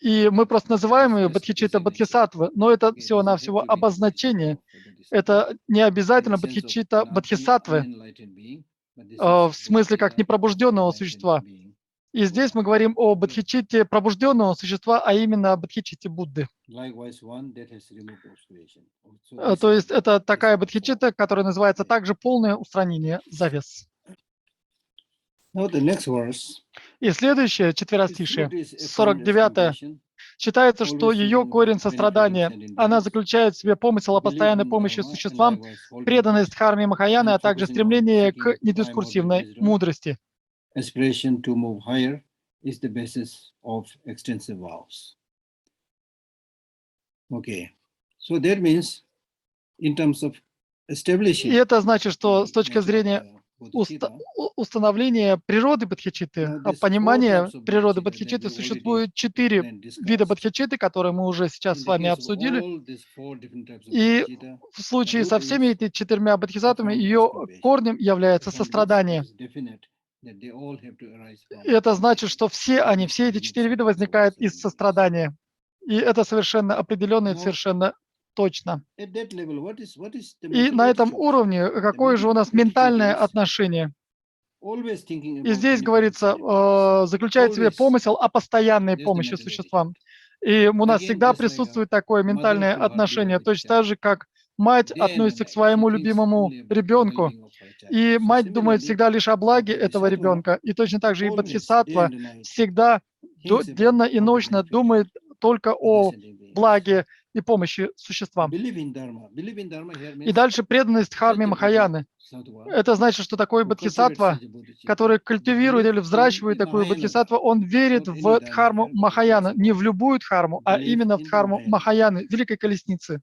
и мы просто называем ее Just бодхичитта designation. бодхисаттвы, но это Okay, doesn't всего-навсего have to be the bodhicitta обозначение. of a bodhisattva Это не in обязательно the sense of бодхичитта an бодхисаттвы, unenlightened being, but this в is смысле как bodhicitta of an непробужденного enlightened существа. being, И здесь Buddha. мы говорим о Okay. бодхичитте пробужденного существа, а именно о бодхичитте Будды. Likewise, one that has removed obscuration. So these То are есть the, это these такая are the four. бодхичитта, которая называется Okay. также полное устранение завес. Now the next verse И следующее, is четверостишее, fruit is effort as 49-е. compassion, Считается, что always ее thinking корень about benefiting сострадания, она sentients, заключает в себе помысел о belief постоянной in помощи dharma, and существам, likewise holding преданность fast, Дхарме Махаяны, а and также focusing on стремление к seeking primordial недискурсивной wisdom. мудрости. Aspiration to move higher is the basis of extensive vows. Okay, so that means in terms of И establishing это значит, что с the точки nature of зрения the bodhicitta, установления природы бодхичитты, now these four понимания types of природы bodhicitta that бодхичитты we already существует 4 explained, вида discussed. бодхичитты, которые мы уже сейчас In с the вами case of обсудили. all these four different types of И bodhicitta, в случае the со root всеми is этими 4 бодхисаттвами profound as ее compassion, корнем является upon which it сострадание. is definite that they all have to arise from И это значит, compassion. что все они, Compassion все эти removes 4 вида suffering for возникают all из sentient beings. сострадания. И это совершенно определенно и Now, совершенно точно. at that level, what is the И mental на этом attitude? уровне какое же у нас Mental attitude ментальное is отношение? always thinking И about здесь benefiting говорится, sentient beings. заключает в себе Always, помысел о постоянной that's the помощи mental существам. attitude. И у нас Again, всегда just like a присутствует такое mother ментальное to her отношение, beloved точно так child. же, как мать Day and относится к night, she своему thinks любимому only about the ребенку, well-being of her child. и So мать думает similarly, всегда лишь о благе этого bodhisattva ребенка. И точно так же и always, day бодхисаттва and night, всегда thinks about денно и how to ночно benefit думает только other о sentient beings. благе и помощи существам. Believe in dharma. Believe in dharma here И means дальше преданность such Дхарме a Махаяны. bodhisattva Это значит, что такой who cultivates бодхисаттва, such a bodhicitta, который they культивирует believe или in взращивает the такую Mahayana бодхисаттву, dharma, он верит not any в dharma Дхарму here, because there is Махаяна, не в one. любую Дхарму, а Believe именно в in the Дхарму Mahayana dharma. Махаяны, Великой Колесницы.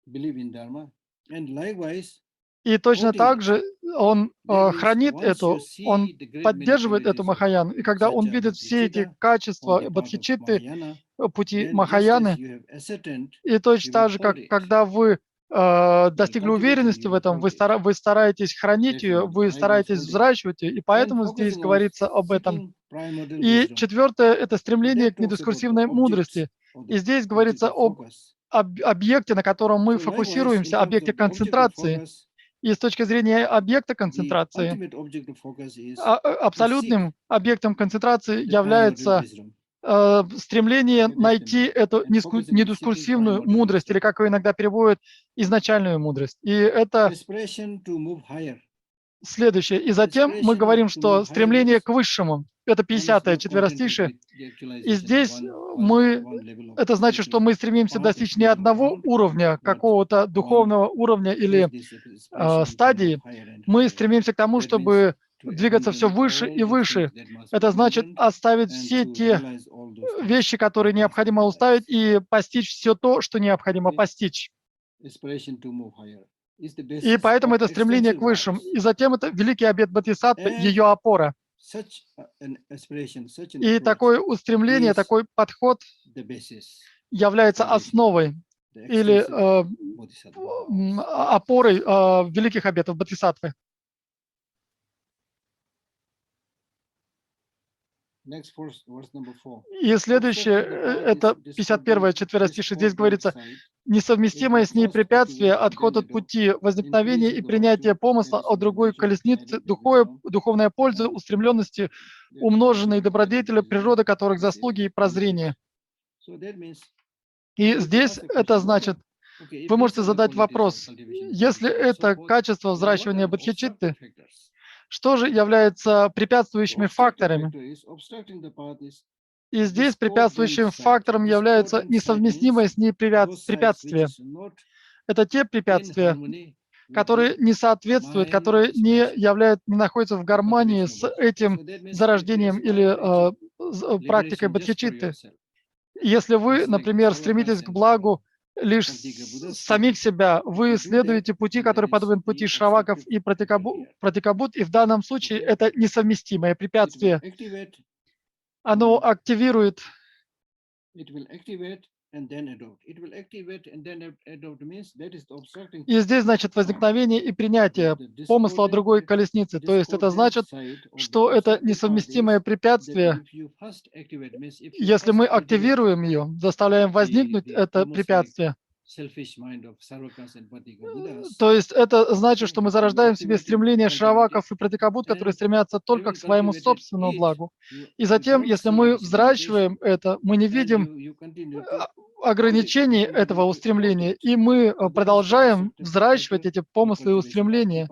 Believe in dharma. And likewise, И точно holding так it. же он That means хранит once you эту, он see the great поддерживает эту many qualities of Махаяну. И когда such он a видит все эти bodhicitta on качества the part of бодхичитты, Mahayana, пути then just as Махаяны, you have ascertained, и точно you will так же, как hold it. когда вы You will достигли cultivate and уверенности you в will этом, hold it. вы стараетесь хранить ее, Definitely. вы Likewise, стараетесь holding it. взращивать ее, и Then поэтому здесь focusing on говорится об этом. seeking primordial И wisdom. четвертое – это So стремление that к talks about the недискурсивной object мудрости. of И the здесь object говорится of об focus. объекте, на котором мы So likewise, in фокусируемся, terms объекте of the object of концентрации. focus, И с точки зрения объекта the концентрации, ultimate object of focus is абсолютным объектом концентрации the primordial является wisdom. стремление Okay, that's the найти main. эту And focusing on seeking недискурсивную primordial мудрость, или wisdom. как ее иногда переводят, изначальную мудрость. И это Aspiration to move higher. следующее. И затем мы говорим, что стремление к высшему. Это One is 50-е not contented четверостишее. with the И actualization of здесь one level of это значит, что мы стремимся path of достичь не spiritual одного ground, уровня, but какого-то one духовного уровня has или this aspiration to стадии. move higher and Мы higher. стремимся к тому, That means чтобы to двигаться все abandon выше all и those выше. things that must be Это значит abandoned оставить and все to те realize all those things вещи, которые that must be необходимо оставить, realized. и постичь все то, что необходимо Okay. постичь. Aspiration to move higher is the И basis поэтому of это стремление extensive к высшим. vows. И затем это великий обет Бодхисаттвы, And ее опора. such an aspiration, such an И approach такое устремление, is такой подход the basis, является foundation основой или Bodhisattva. опорой великих обетов Бодхисаттвы. Next verse number 4. И следующее, это 51-е четверостишее. Здесь говорится, несовместимое с ней препятствие, отход от пути, возникновение и принятие помысла о другой колеснице, духовная польза, устремленности, умноженные добродетели, природа которых заслуги и прозрение. И здесь это значит, вы можете задать вопрос, если это качество взращивания бодхичитты, что же является препятствующими факторами? И здесь препятствующим фактором является несовместимое с ней препятствия. Это те препятствия, которые не соответствуют, которые не находятся в гармонии с этим зарождением или практикой бодхичитты. Если вы, например, стремитесь к благу лишь самих себя, вы следуете пути, которые подобны пути шраваков и пратикабут, и в данном случае это несовместимое препятствие. Оно активирует и здесь, значит, возникновение и принятие помысла о другой колеснице. То есть это значит, что это несовместимое препятствие. Если мы активируем ее, заставляем возникнуть это препятствие, то есть это значит, что мы зарождаем в себе стремление шраваков и пратикабут, которые стремятся только к своему собственному благу. И затем, если мы взращиваем это, мы не видим ограничений этого устремления, и мы продолжаем взращивать эти помыслы и устремления.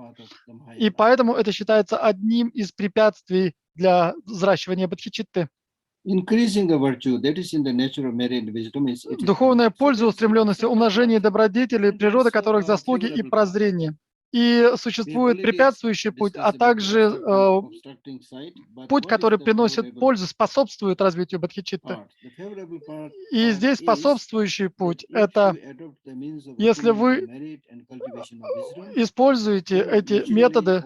И поэтому это считается одним из препятствий для взращивания бодхичитты. Духовная польза, устремленность, умножение добродетелей, природа которых заслуги и прозрение. И существует препятствующий путь, а также путь, который приносит пользу, способствует развитию бодхичитты. И здесь способствующий путь – это если вы используете эти методы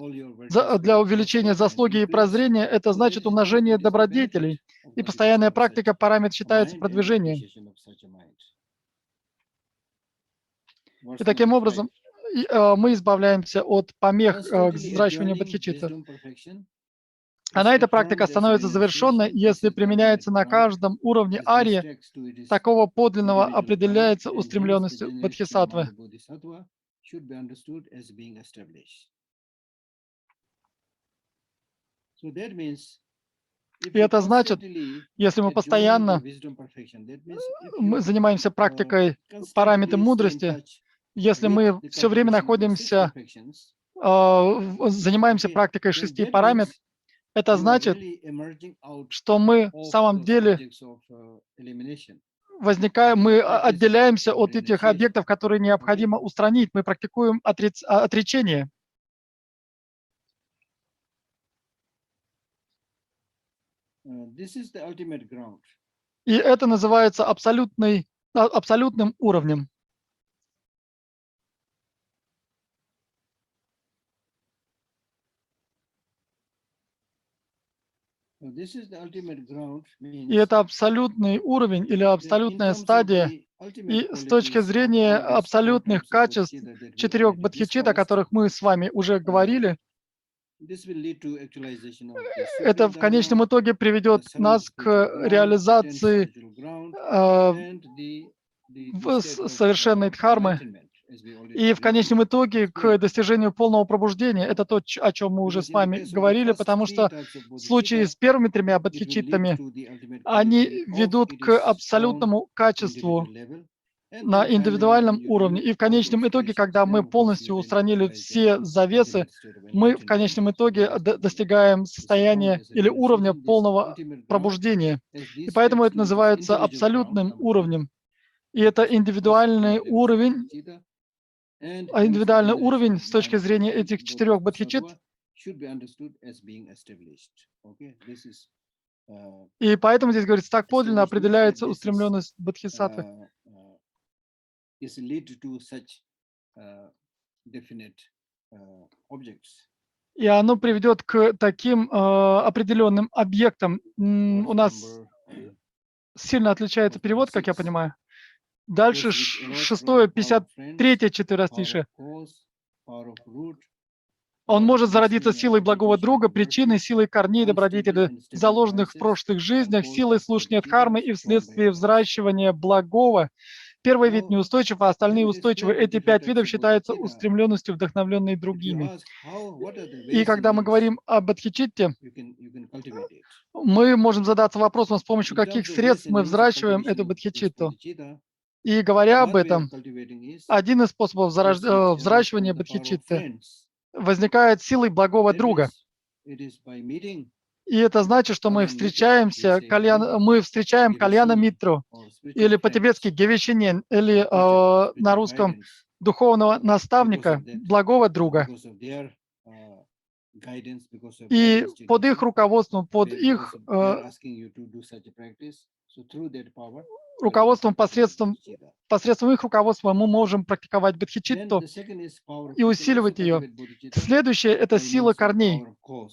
для увеличения заслуги и прозрения, это значит умножение добродетелей. И постоянная практика параметр считается продвижением. И таким образом мы избавляемся от помех к взращиванию бодхичитты. Она, эта практика, становится завершенной, если применяется на каждом уровне арии, такого подлинного определяется устремленностью бодхисаттвы. И это значит, если мы постоянно занимаемся практикой параметров мудрости, если мы все время занимаемся практикой 6 параметров, это значит, что мы в самом деле мы отделяемся от этих объектов, которые необходимо устранить. Мы практикуем отречение. И это называется абсолютным уровнем. И это абсолютный уровень или абсолютная стадия. И с точки зрения абсолютных качеств 4 бодхичитт, о которых мы с вами уже говорили, это в конечном итоге приведет нас к реализации совершенной дхармы. И в конечном итоге к достижению полного пробуждения. Это то, о чем мы уже с вами говорили, потому что в случае с первыми 3 бодхичиттами они ведут к абсолютному качеству на индивидуальном уровне. И в конечном итоге, когда мы полностью устранили все завесы, мы в конечном итоге достигаем состояния или уровня полного пробуждения. И поэтому это называется абсолютным уровнем. И это индивидуальный уровень с точки зрения этих 4 бодхичитт. И поэтому здесь говорится, так подлинно определяется устремленность бодхисаттвы. И оно приведет к таким определенным объектам. У нас сильно отличается перевод, как я понимаю. Дальше which arose from 6, power of 53 friends, четверостишее. power of cause, power of root, Он power of может зародиться understanding and силой благого application друга, of причиной, virtue, силой корней unstable добродетели, and stable заложенных в arises, прошлых are жизнях, called силой as слушания bodhicitta, дхармы и shown by вследствие others. взращивания благого. Первый вид Now, неустойчив, а остальные when it is устойчивы. explained the Эти different 5 types видов of считаются bodhicitta, устремленностью, вдохновленной if you другими. ask what are the И ways and когда мы means говорим о бодхичитте, you can cultivate it. мы можем задаться вопросом, с помощью In terms каких of ways средств and мы means of взращиваем cultivation эту of this бодхичитту. bodhicitta, И говоря об one way of этом, cultivating is один из способов those which arose взращивания from the power of бодхичитты friends. возникает силой благого That друга. means it is by meeting И это значит, что мы Kalyan Mitra, we say мы встречаем Кальяна Geveshini, Митру, or spiritual или по-тибетски friends, Гевещинин, или or teacher, на spiritual русском guidance, духовного because наставника, of that, благого друга. because of their guidance, because of their И под их instigating, руководством, под because их of they are asking you to do such a practice. So through that power, you are able to руководством, cultivate bodhicitta. посредством их руководства мы можем практиковать Then бодхичитту the second is power of и you can also усиливать ее. cultivate bodhicitta Следующее – это by сила means of корней. power of cause.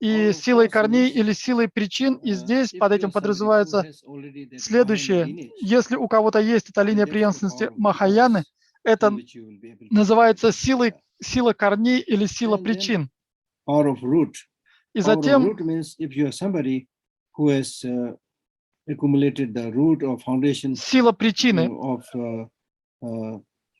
И Power of силой cause корней means или силой причин, и здесь if под you этим are somebody who подразумевается has already that Mahayana следующее. lineage, Если у кого-то есть эта then линия that is the преемственности power of Махаяны, cause это through which you will be able to cultivate называется bodhicitta. сила корней или сила Then причин. power of root. И Power of затем root means if you are somebody who has accumulated the root or foundation сила причины. of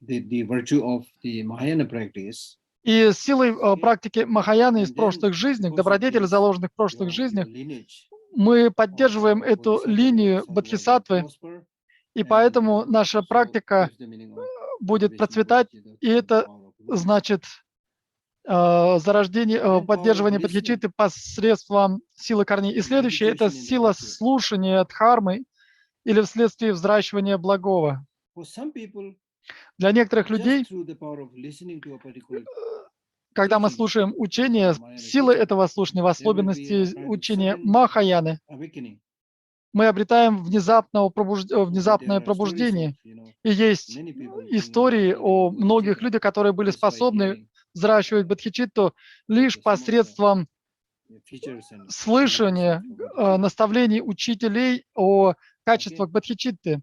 the virtue of the Mahayana practice, И силой практики Махаяны из and then прошлых жизней, because of добродетелей, this, заложенных в прошлых your жизнях, lineage мы поддерживаем эту bodhisattva линию will бодхисаттвы, prosper, и and поэтому наша so практика that's the meaning of будет cultivation of процветать, bodhicitta и through the это power of root. значит зарождение, Then power of поддерживание listening бодхичитты посредством силы корней. И and следующее – это habituation in the сила virtue. слушания дхармы или вследствие взращивания благого. For some people, Для некоторых just людей, through the power of listening to a particular когда мы teaching слушаем of учение, Mahayana сила teaching, этого слушания, в there will be особенности a kind of учения sudden Махаяны, awakening. мы обретаем внезапное There are stories пробуждение. of, И есть many people who истории о cultivated многих bodhicitta людях, которые были just by способны hearing взращивать бодхичитту лишь some of посредством the features and qualities слышания of bodhicitta. наставлений учителей о Okay. качествах бодхичитты.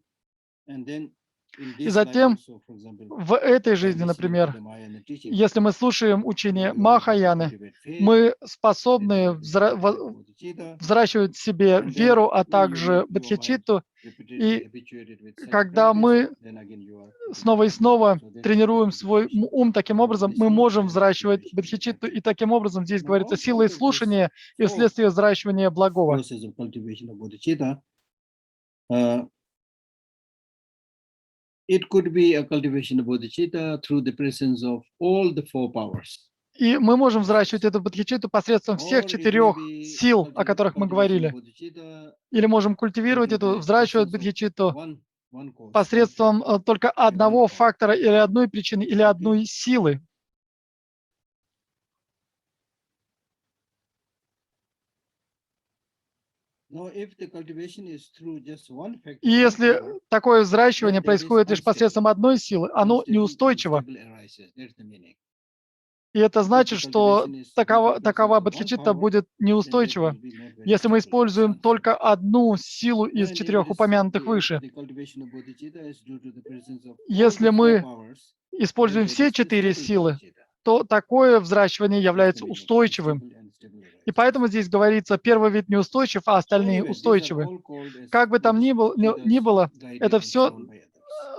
And then in И this life затем also, for example, в этой by жизни, listening to например, the Mahayana teaching, если мы слушаем учение you are able to Махаяны, cultivate faith, мы and способны then you cultivate bodhicitta, взращивать в себе and then веру, а when также your mind бодхичитту. repeatedly И habituated with such когда practice, мы then again you are able to снова и cultivate. снова So that's тренируем the свой cultivation ум таким of образом, мы listening можем and взращивать cultivation of бодхичитту. virtue. И таким образом здесь Now, говорится out силой of those слушания и four вследствие взращивания благого. process of cultivation of bodhicitta, it could be a cultivation of bodhicitta through the presence of all the four powers. И мы можем взращивать эту бодхичитту посредством всех Or it may 4 be сил, о которых мы cultivation говорили. of bodhicitta Или можем культивировать due to эту, the взращивать presence of бодхичитту one cause, one посредством factor, только one одного power. фактора или одной причины, или Okay. одной силы. Now, if the cultivation is through just one factor, И one если power, такое взращивание then that is происходит лишь unstable. посредством одной силы, оно Unstable неустойчиво. arises. That's the meaning. И это If the значит, что cultivation is due to presence такова of one бодхичитта power, будет then that неустойчива, will be not very если мы stable. It's используем unstable. только одну силу из And if 4 it is упомянутых выше. the cultivation of bodhicitta is due to the presence of all Если the four мы powers, then используем that все is the 4 stable силы, bodhicitta. то такое взращивание That's the является meaning. устойчивым. Unstable and stable И arises. поэтому здесь говорится, первый вид неустойчив, а So остальные anyway, these are устойчивы. all called as Как бы там ни bodhicittas было, guided это and все shown by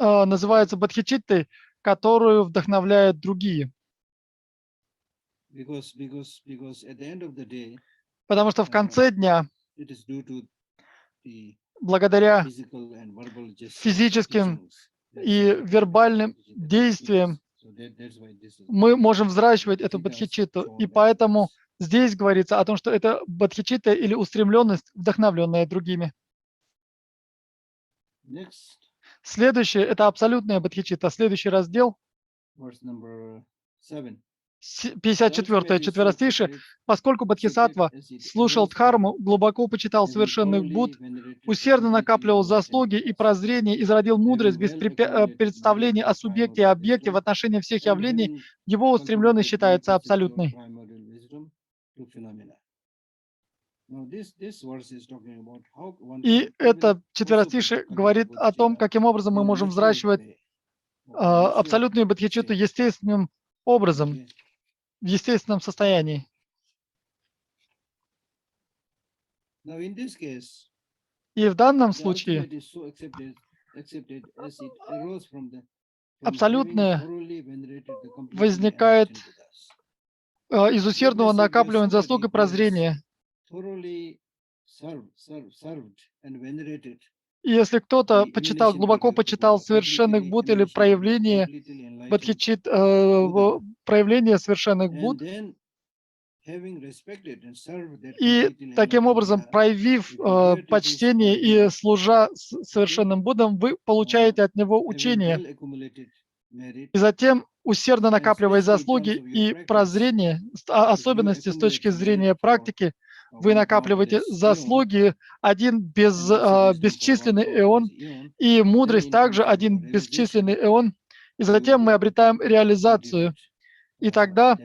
others. называется бодхичиттой, которую вдохновляют другие. Because at the end of the day, Потому что в конце дня, it is due to the благодаря physical and verbal gestures, физическим teachings, и вербальным действиям, so that's why this is мы можем взращивать эту bodhicittas бодхичитту. shown И by поэтому others. здесь говорится о том, что это бодхичитта или устремленность, вдохновленная другими. Next, Следующее – это абсолютная бодхичитта. Следующий раздел, verse number 7. 54 четверостишие. Поскольку бодхисаттва слушал Дхарму, глубоко почитал совершенных Будд, усердно накапливал заслуги и прозрение, изродил мудрость без представления о субъекте и объекте в отношении всех явлений, его устремленность считается абсолютной. И это четверостишее говорит о том, каким образом мы можем взращивать абсолютную бодхичитту естественным образом, в естественном состоянии. И в данном случае абсолютное возникает из усердного накапливания заслуг и прозрения. И если кто-то почитал, глубоко почитал совершенных Будд или проявление проявление совершенных Будд, и таким образом, проявив почтение и служа совершенным Буддам, вы получаете от него учение. И затем, усердно накапливая заслуги и прозрение, особенности с точки зрения практики, вы накапливаете заслуги, один бесчисленный эон, и мудрость также один бесчисленный эон, и затем мы обретаем реализацию. И тогда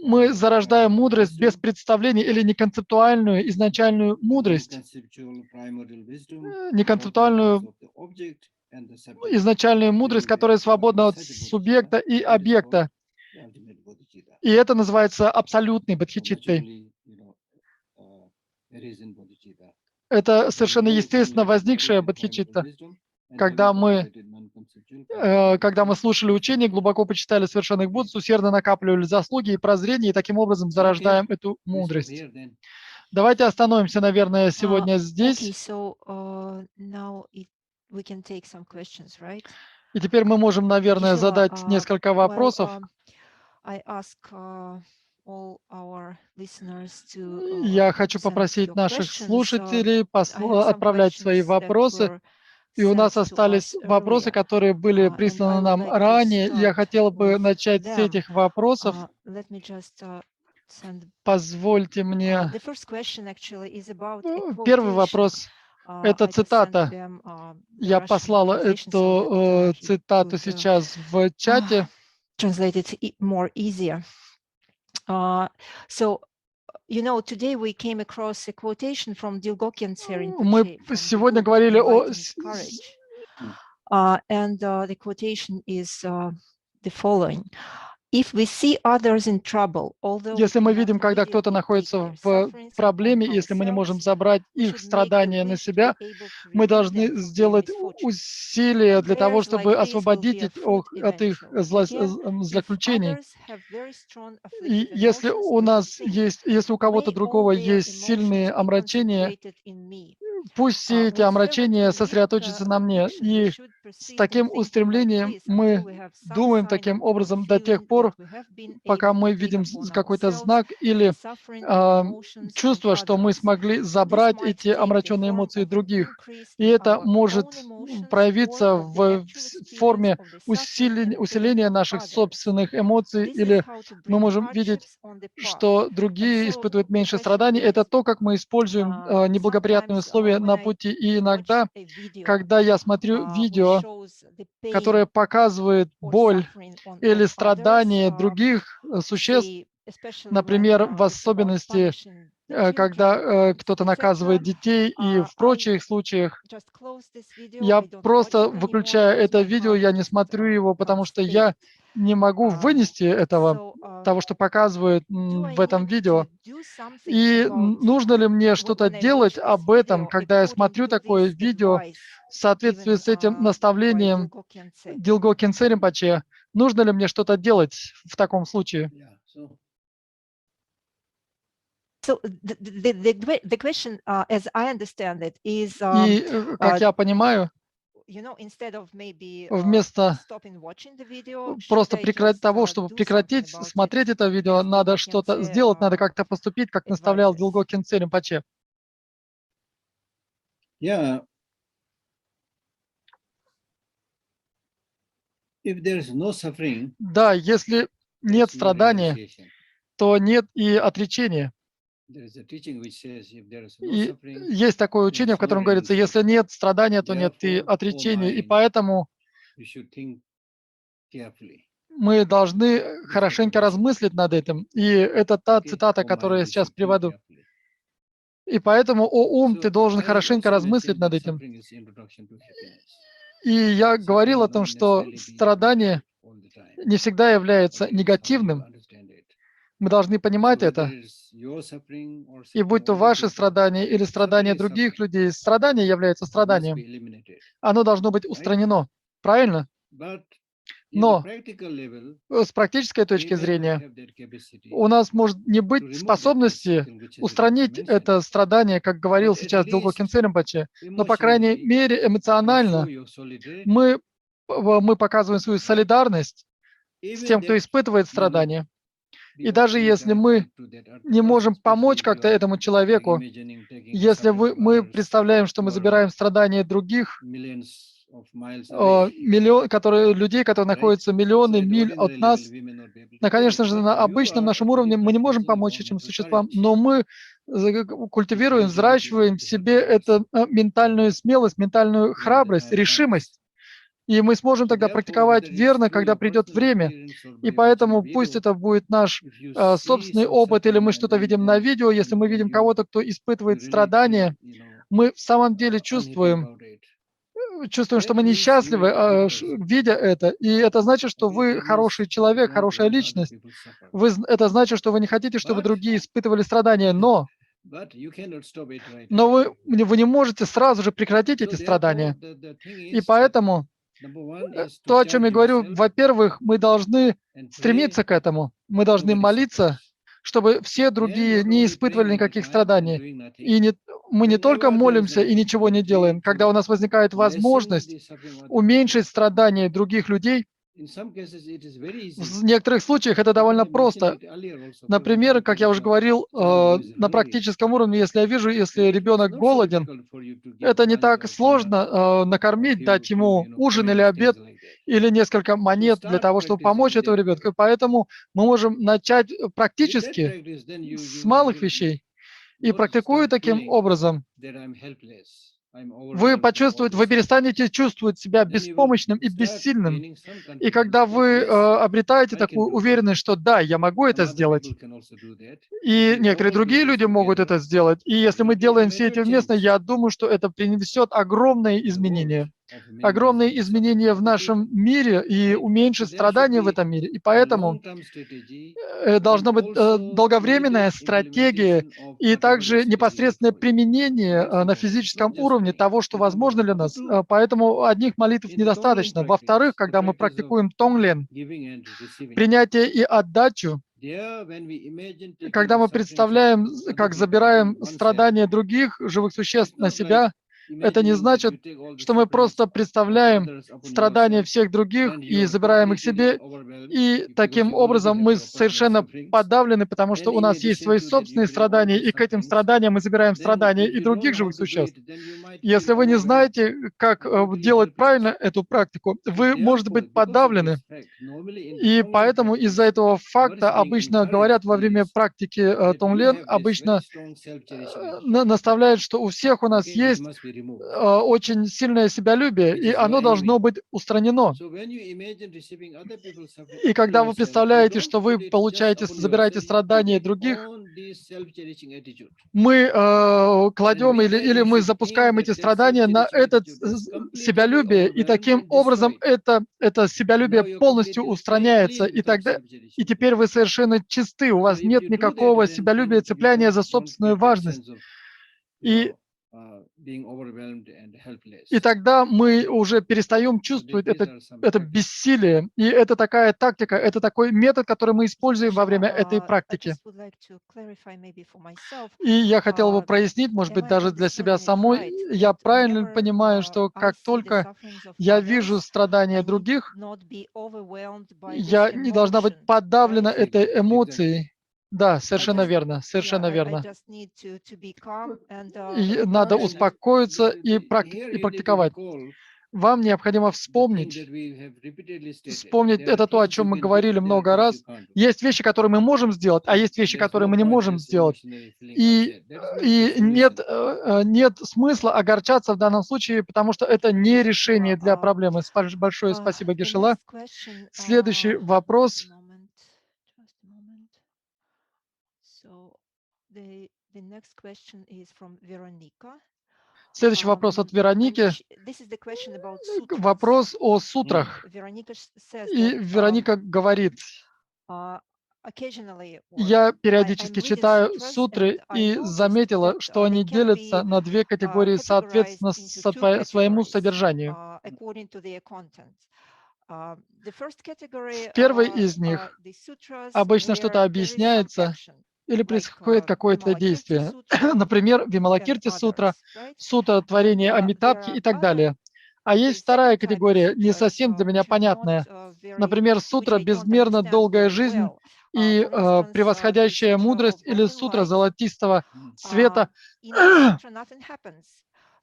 мы зарождаем мудрость без представления или неконцептуальную изначальную мудрость, неконцептуальную изначальную мудрость, которая свободна от субъекта и объекта. И это называется абсолютной бодхичиттой. Это совершенно естественно возникшая бодхичитта. Когда мы слушали учение, глубоко почитали совершенных Будд, усердно накапливали заслуги и прозрение, и таким образом зарождаем эту мудрость. Давайте остановимся, наверное, сегодня здесь. И теперь мы можем, наверное, задать несколько вопросов. Я хочу попросить наших слушателей отправлять свои вопросы. И у нас остались вопросы, которые были присланы нам ранее. Я хотела бы начать с этих вопросов. Позвольте мне. Первый вопрос – это цитата. Я послала эту цитату сейчас в чате. Мы сегодня говорили о... And the quotation is the following. Если мы видим, когда кто-то находится в проблеме, если мы не можем забрать их страдания на себя, мы должны сделать усилия для того, чтобы освободить их от их злоключений. И если у кого-то другого есть сильные омрачения, пусть все эти омрачения сосредоточатся на мне. И с таким устремлением мы думаем таким образом до тех пор, пока мы видим какой-то знак или чувство, что мы смогли забрать эти омраченные эмоции других. И это может проявиться в форме усиления наших собственных эмоций, или мы можем видеть, что другие испытывают меньше страданий. Это то, как мы используем неблагоприятные условия на пути. И иногда, когда я смотрю видео, которое показывает боль или страдания других существ, например, в особенности, когда кто-то наказывает детей и в прочих случаях, я просто выключаю это видео, я не смотрю его, потому что я не могу вынести того, что показывают в этом видео. И нужно ли мне что-то делать об этом, когда я смотрю такое видео в соответствии с этим наставлением Дилго Кхенце Ринпоче? Нужно ли мне что-то делать в таком случае? И, как я понимаю, вместо просто того, чтобы прекратить смотреть это видео, надо что-то сделать, надо как-то поступить, как наставлял Дилго Кхенце Ринпоче. Да, если нет страдания, то нет и отречения. И есть такое учение, в котором говорится, если нет страдания, то нет и отречения. И поэтому мы должны хорошенько размыслить над этим. И это та цитата, которую я сейчас приведу. И поэтому, о ум, ты должен хорошенько размыслить над этим. И я говорил о том, что страдание не всегда является негативным. Мы должны понимать это. И будь то ваши страдания или страдания других людей, страдание является страданием. Оно должно быть устранено. Правильно? Но с практической точки зрения у нас может не быть способности устранить это страдание, как говорил сейчас Дилгокин Церенпоче, но, по крайней мере, эмоционально мы показываем свою солидарность с тем, кто испытывает страдания. И даже если мы не можем помочь как-то этому человеку, если мы представляем, что мы забираем страдания других, людей, которые находятся миллионы миль от нас, но, конечно же, на обычном нашем уровне мы не можем помочь этим существам, но мы культивируем, взращиваем в себе эту ментальную смелость, ментальную храбрость, решимость. И мы сможем тогда практиковать верно, когда придет время. И поэтому пусть это будет наш собственный опыт, или мы что-то видим на видео, если мы видим кого-то, кто испытывает страдания, мы в самом деле чувствуем, что мы несчастливы, видя это. И это значит, что вы хороший человек, хорошая личность. Это значит, что вы не хотите, чтобы другие испытывали страдания, но вы не можете сразу же прекратить эти страдания. И поэтому то, о чем я говорю, во-первых, мы должны стремиться к этому. Мы должны молиться, чтобы все другие не испытывали никаких страданий. И мы не только молимся и ничего не делаем. Когда у нас возникает возможность уменьшить страдания других людей, в некоторых случаях это довольно просто. Например, как я уже говорил, на практическом уровне, если ребенок голоден, это не так сложно накормить, дать ему ужин или обед, или несколько монет для того, чтобы помочь этому ребенку. И поэтому мы можем начать практически с малых вещей. И практикуя таким образом, вы перестанете чувствовать себя беспомощным и бессильным. И когда вы обретаете такую уверенность, что да, я могу это сделать, и некоторые другие люди могут это сделать, и если мы делаем все эти вместе, я думаю, что это принесет огромные изменения в нашем мире и уменьшит страдания в этом мире. И поэтому должна быть долговременная стратегия и также непосредственное применение на физическом уровне того, что возможно для нас. Поэтому одних молитв недостаточно. Во-вторых, когда мы практикуем тонглен, принятие и отдачу, когда мы представляем, как забираем страдания других живых существ на себя, это не значит, что мы просто представляем страдания всех других и забираем их себе, и таким образом мы совершенно подавлены, потому что у нас есть свои собственные страдания, и к этим страданиям мы забираем страдания и других живых существ. Если вы не знаете, как делать правильно эту практику, вы, может быть, подавлены. И поэтому из-за этого факта обычно говорят во время практики тонглен, обычно наставляют, что у всех у нас есть очень сильное себялюбие, и оно должно быть устранено. И когда вы представляете, что вы забираете страдания других, мы кладем или мы запускаем эти страдания на это себялюбие, и таким образом это себялюбие полностью устраняется, и теперь вы совершенно чисты, у вас нет никакого себялюбия, цепляния за собственную важность. И тогда мы уже перестаем чувствовать это бессилие. И это такая тактика, это такой метод, который мы используем во время этой практики. И я хотел бы прояснить, может быть, даже для себя самой, я правильно понимаю, что как только я вижу страдания других, я не должна быть подавлена этой эмоцией. Да, совершенно верно, совершенно верно. И надо успокоиться и практиковать. Вам необходимо вспомнить это то, о чем мы говорили много раз. Есть вещи, которые мы можем сделать, а есть вещи, которые мы не можем сделать. И нет смысла огорчаться в данном случае, потому что это не решение для проблемы. Большое спасибо, Гешела. Следующий вопрос. The next question is from Veronica. Следующий вопрос от Вероники. This is the question about sutras. Вопрос о сутрах. Veronica says И that, Вероника говорит, occasionally, я периодически I'm reading читаю sutras, сутры and I и noticed заметила, that, что they они can делятся be, на две категории соответственно categorized into two своему categories, содержанию. according to their content. The first category, В первой из are них the sutras обычно where что-то there is some объясняется action, или like, происходит какое-то Vimalakirti действие. Sutra Например, and Вималакирти сутра, others, right? сутра творения And, Амитабхи there и are так other, далее. А the есть second вторая type of категория, не sutras, совсем для меня which are not, понятная. very, Например, which сутра I don't «Безмерно understand долгая very жизнь» well. и For instance, the «Превосходящая Sutra мудрость» of или Golden сутра Light. золотистого света. In this sutra nothing happens.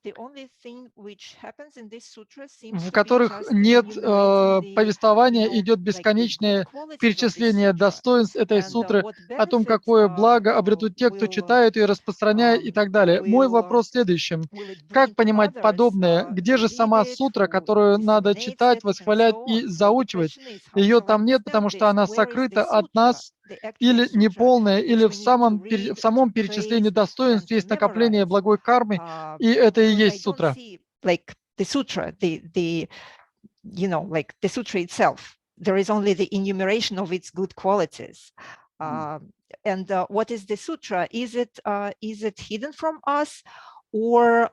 The only thing which happens in this sutra seems В to be которых just нет enumerating the, повествования, you know, идет like the good бесконечное qualities of this перечисление sutra, достоинств этой and сутры, what о том, benefit какое благо обретут те, кто will читает и распространяет и так далее. Мой вопрос в следующем. will it Как bring to понимать others подобное? Где who же read сама it, сутра, who которую надо disseminates читать, it, and восхвалять so и on? So the заучивать? question is, how Ее shall I там нет, understand потому что this? она Where is сокрыта the от sutra, нас, the actual или sutra, неполная, или which в we need to в read, самом to перечислении praise, достоинств and to есть накопление memorize? благой кармы, и это и Because I есть don't сутра. see like the sutra, the you know, like the sutra itself. There is only the enumeration of its good qualities. And what is the sutra? Is it hidden from us, or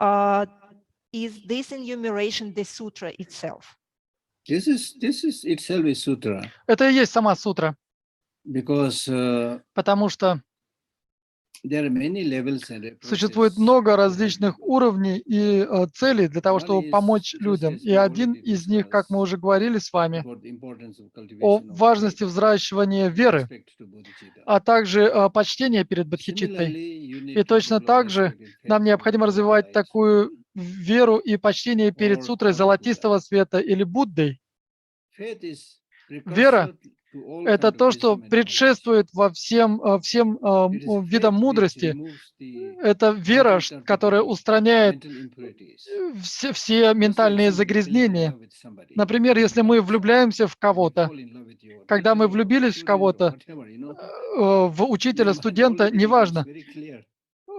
is this enumeration the sutra itself? This is itself a sutra Это и есть сама сутра, because потому что there are many levels and approaches. существует много различных уровней и целей для того, One чтобы is, помочь just людям. as И we один already из них, как мы discussed, уже говорили с вами, about the importance of о cultivation of важности faith взращивания and веры, respect to Bodhicitta. а также почтения перед Бодхичиттой. Similarly, you И need to точно develop так же respect and faith нам for the необходимо golden развивать light такую веру и почтение перед or сутрой the Buddha. золотистого света или Буддой. Faith is Вера precursor to all это kind of то, что wisdom and knowledge. предшествует во всем It is видам faith which мудрости. removes the Это вера, mental которая turpitude, устраняет mental impurities. все Just like ментальные somebody falling in загрязнения. love with somebody, Например, you если love мы someone, влюбляемся в and you кого-то, fall in love with your когда мы teacher or влюбились в student or кого-то, whatever, в учителя, your mind студента, already becomes неважно, very clear.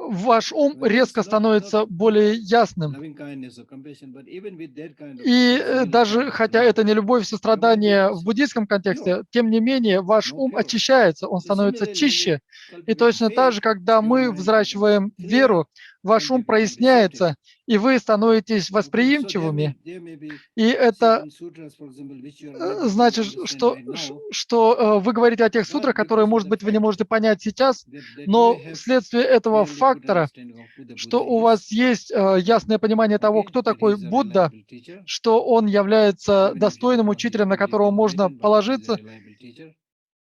ваш ум Whether резко it's not становится более ясным. loving kindness or compassion, but even with that kind of И similar даже, kind of хотя love, это не любовь, your mind сострадание в becomes буддийском pure, контексте, тем не менее ваш more ум pure. очищается, он So становится similarly, when you чище. И cultivate точно так faith, же, когда your мы mind becomes взращиваем clear веру, ваш and you ум become receptive. проясняется, и вы становитесь Okay, so восприимчивыми. there may be И это certain sutras, for example, which you are unable to значит, understand что, right now, что вы говорите о тех сутрах, but которые, because of может the быть, вы не fact можете понять сейчас, that you но have вследствие этого clearly good фактора, understanding of who the что Buddha у is, вас есть ясное понимание того, okay, кто that he такой is a Будда, reliable teacher, что он является even if he достойным may not be учителем, на completely которого можно enlightened, but he is a положиться. reliable teacher.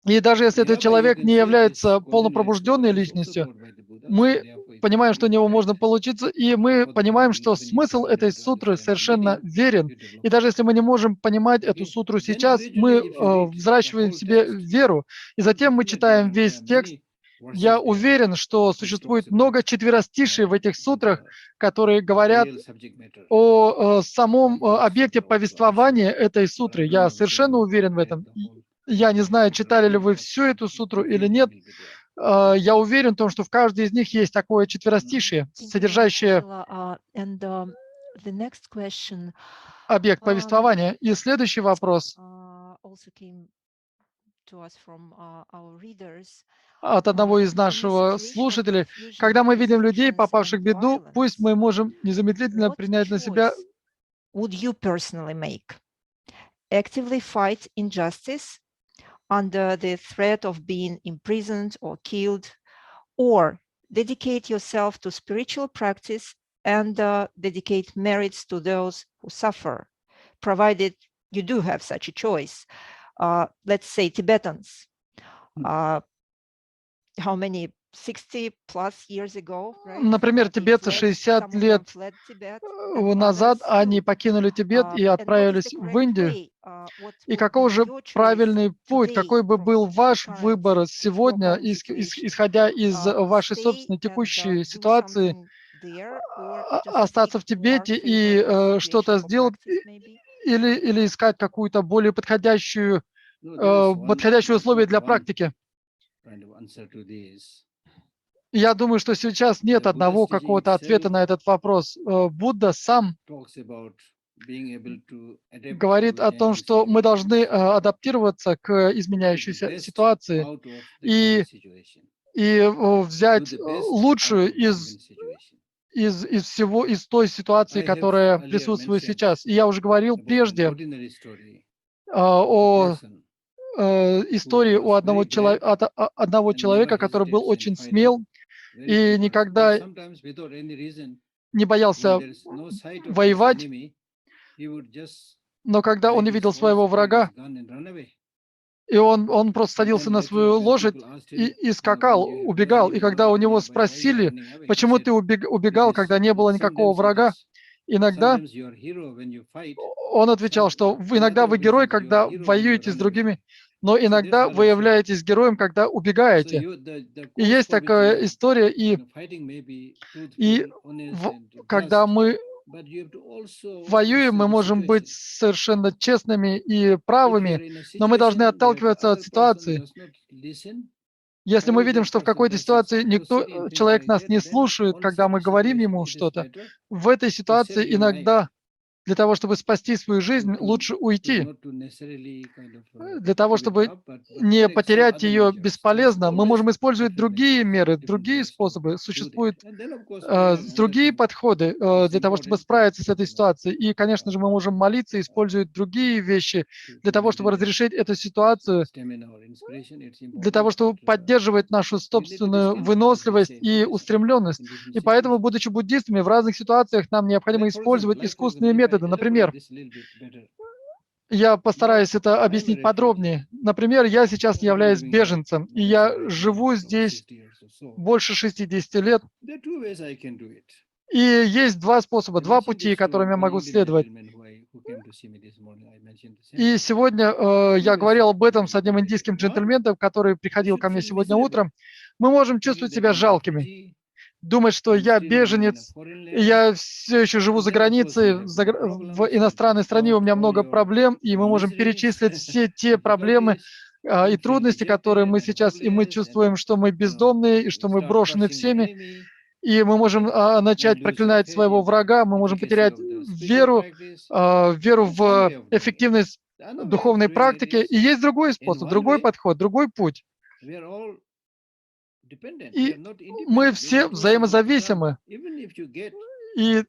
И даже если этот Thereby you человек can не say this является Golden Light Sutra полнопробужденной is also личностью, taught by the Buddha, so мы therefore it понимаем, must что у be него right. можно получиться, и мы Therefore, понимаем, что when you смысл come этой able to сутры understand the совершенно meaning, верен. you develop И даже faith. если мы не можем понимать эту Okay, сутру then сейчас, мы gradually, if you read the взращиваем в whole себе text, веру, и then затем мы definitely читаем there весь are текст. many Я verses there уверен, что which существует talks about много четверостишей в этих сутрах, the которые говорят real subject matter о самом of this объекте sutra also, I'm sure. повествования этой But I сутры. don't Я know whether совершенно you уверен в read этом. the whole Я не знаю, sutra читали or ли not, вы but всю эту сутру the или hint нет. will be there. Я уверен в том, что в каждой из них есть такое четверостишее, Thank you very much, содержащее Shila. And the next question объект повествования. И следующий вопрос also came to us from our readers. от одного из In a нашего situation of слушателей. confusion, Когда мы видим людей, resistance, попавших в and беду, пусть violence, мы можем незамедлительно what принять на себя choice would you personally make? Actively fight injustice under the threat of being imprisoned or killed, or dedicate yourself to spiritual practice and dedicate merits to those who suffer, provided you do have such a choice. Let's say Tibetans, how many 60 plus years ago, right? Например, They тибетцы fled, 60 some of them лет fled Tibet, and назад others они too. покинули Тибет и And what is отправились the в correct Индию. way? What И will каков be же your choice правильный путь, today какой бы from был your ваш current, выбор your сегодня, current situation? исходя из вашей Stay собственной and текущей do ситуации, something there, or just остаться seek в more Тибете и favorable что-то situation for сделать, practice, maybe? или искать какую-то более подходящую, No, there is подходящие условия для one практики? kind of answer to this. Я думаю, что сейчас нет одного какого-то ответа на этот вопрос. Будда сам говорит о том, что мы должны адаптироваться к изменяющейся ситуации и, взять лучшую из той ситуации, которая присутствует сейчас. И я уже говорил прежде о истории у одного человека, который был очень смел и никогда не боялся воевать, но когда он увидел своего врага, и он просто садился на свою лошадь и скакал, убегал. И когда у него спросили, почему ты убегал, когда не было никакого врага, иногда он отвечал, что иногда вы герой, когда воюете с другими, но иногда вы являетесь героем, когда убегаете. И есть такая история, когда мы воюем, мы можем быть совершенно честными и правыми, но мы должны отталкиваться от ситуации. Если мы видим, что в какой-то ситуации человек нас не слушает, когда мы говорим ему что-то, в этой ситуации иногда для того, чтобы спасти свою жизнь, лучше уйти. Для того, чтобы не потерять ее бесполезно, мы можем использовать другие меры, другие способы. Существуют другие подходы для того, чтобы справиться с этой ситуацией. И, конечно же, мы можем молиться, использовать другие вещи для того, чтобы разрешить эту ситуацию, для того, чтобы поддерживать нашу собственную выносливость и устремленность. И поэтому, будучи буддистами, в разных ситуациях нам необходимо использовать искусственные методы. Например, я постараюсь это объяснить подробнее. Например, я сейчас являюсь беженцем, и я живу здесь больше 60 лет. И есть два способа, два пути, которыми я могу следовать. И сегодня я говорил об этом с одним индийским джентльменом, который приходил ко мне сегодня утром. Мы можем чувствовать себя жалкими, думать, что я беженец, и я все еще живу за границей, в иностранной стране у меня много проблем, и мы можем перечислить все те проблемы и трудности, которые мы сейчас, и мы чувствуем, что мы бездомные, и что мы брошены всеми, и мы можем начать проклинать своего врага, мы можем потерять веру в эффективность духовной практики. И есть другой способ, другой подход, другой путь. И мы все взаимозависимы. И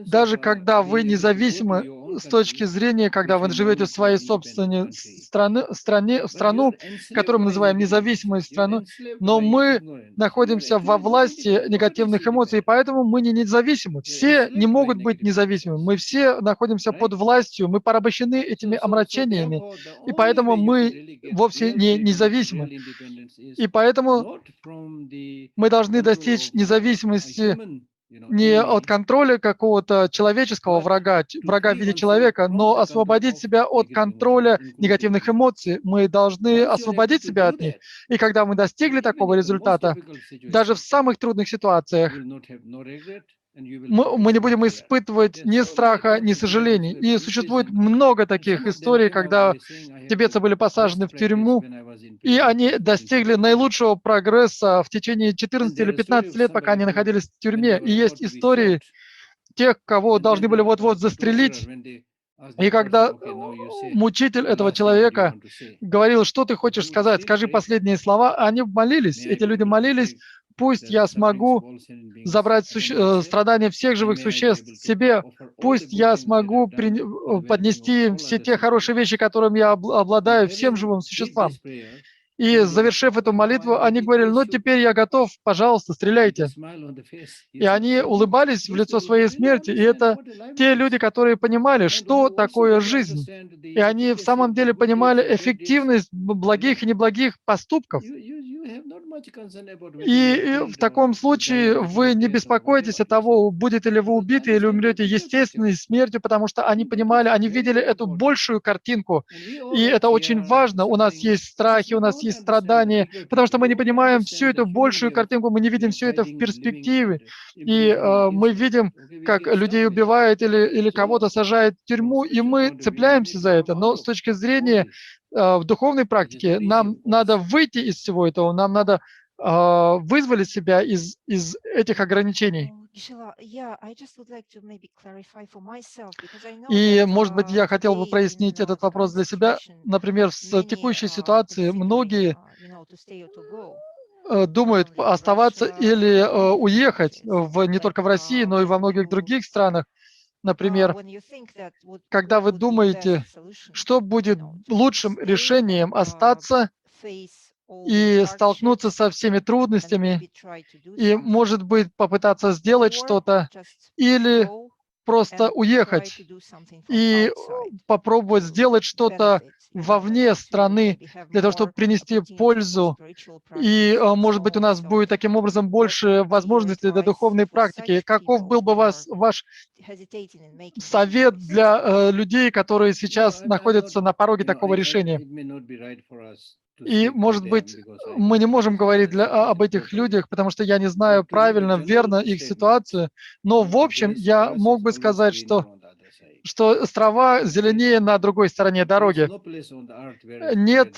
даже когда вы независимы с точки зрения, когда вы живете в своей собственной страну, которую мы называем независимой страной, но мы находимся во власти негативных эмоций, и поэтому мы не независимы. Все не могут быть независимыми. Мы все находимся под властью, мы порабощены этими омрачениями, и поэтому мы вовсе не независимы. И поэтому мы должны достичь независимости не от контроля какого-то человеческого врага в виде человека, но освободить себя от контроля негативных эмоций. Мы должны освободить себя от них. И когда мы достигли такого результата, даже в самых трудных ситуациях, мы не будем испытывать ни страха, ни сожалений. И существует много таких историй, когда тибетцы были посажены в тюрьму, и они достигли наилучшего прогресса в течение 14 или 15 лет, пока они находились в тюрьме. И есть истории тех, кого должны были вот-вот застрелить. И когда мучитель этого человека говорил, что ты хочешь сказать, скажи последние слова, они молились, эти люди молились, пусть я смогу забрать страдания всех живых существ себе, пусть я смогу поднести все те хорошие вещи, которыми я обладаю, всем живым существам. И завершив эту молитву, они говорили, ну теперь я готов, пожалуйста, стреляйте. И они улыбались в лицо своей смерти. И это те люди, которые понимали, что такое жизнь. И они в самом деле понимали эффективность благих и неблагих поступков. И в таком случае вы не беспокоитесь о того, будете ли вы убиты или умрете естественной смертью, потому что они понимали, они видели эту большую картинку. И это очень важно. У нас есть страхи, у нас есть страдания, потому что мы не понимаем всю эту большую картинку, мы не видим все это в перспективе. И мы видим, как людей убивают или кого-то сажают в тюрьму, и мы цепляемся за это. Но с точки зрения в духовной практике нам надо выйти из всего этого, нам надо вызволить себя из этих ограничений. И, может быть, я хотел бы прояснить этот вопрос для себя. Например, в текущей ситуации многие думают оставаться или уехать не только в России, но и во многих других странах. Например, когда вы думаете, что будет лучшим решением остаться и столкнуться со всеми трудностями, и, может быть, попытаться сделать что-то, или просто уехать и попробовать сделать что-то вовне страны для того, чтобы принести пользу. И, может быть, у нас будет таким образом больше возможностей для духовной практики. Каков был бы ваш совет для людей, которые сейчас находятся на пороге такого решения? И, может быть, мы не можем говорить об этих людях, потому что я не знаю правильно, верно их ситуацию, но в общем я мог бы сказать, что трава зеленее на другой стороне дороги. Нет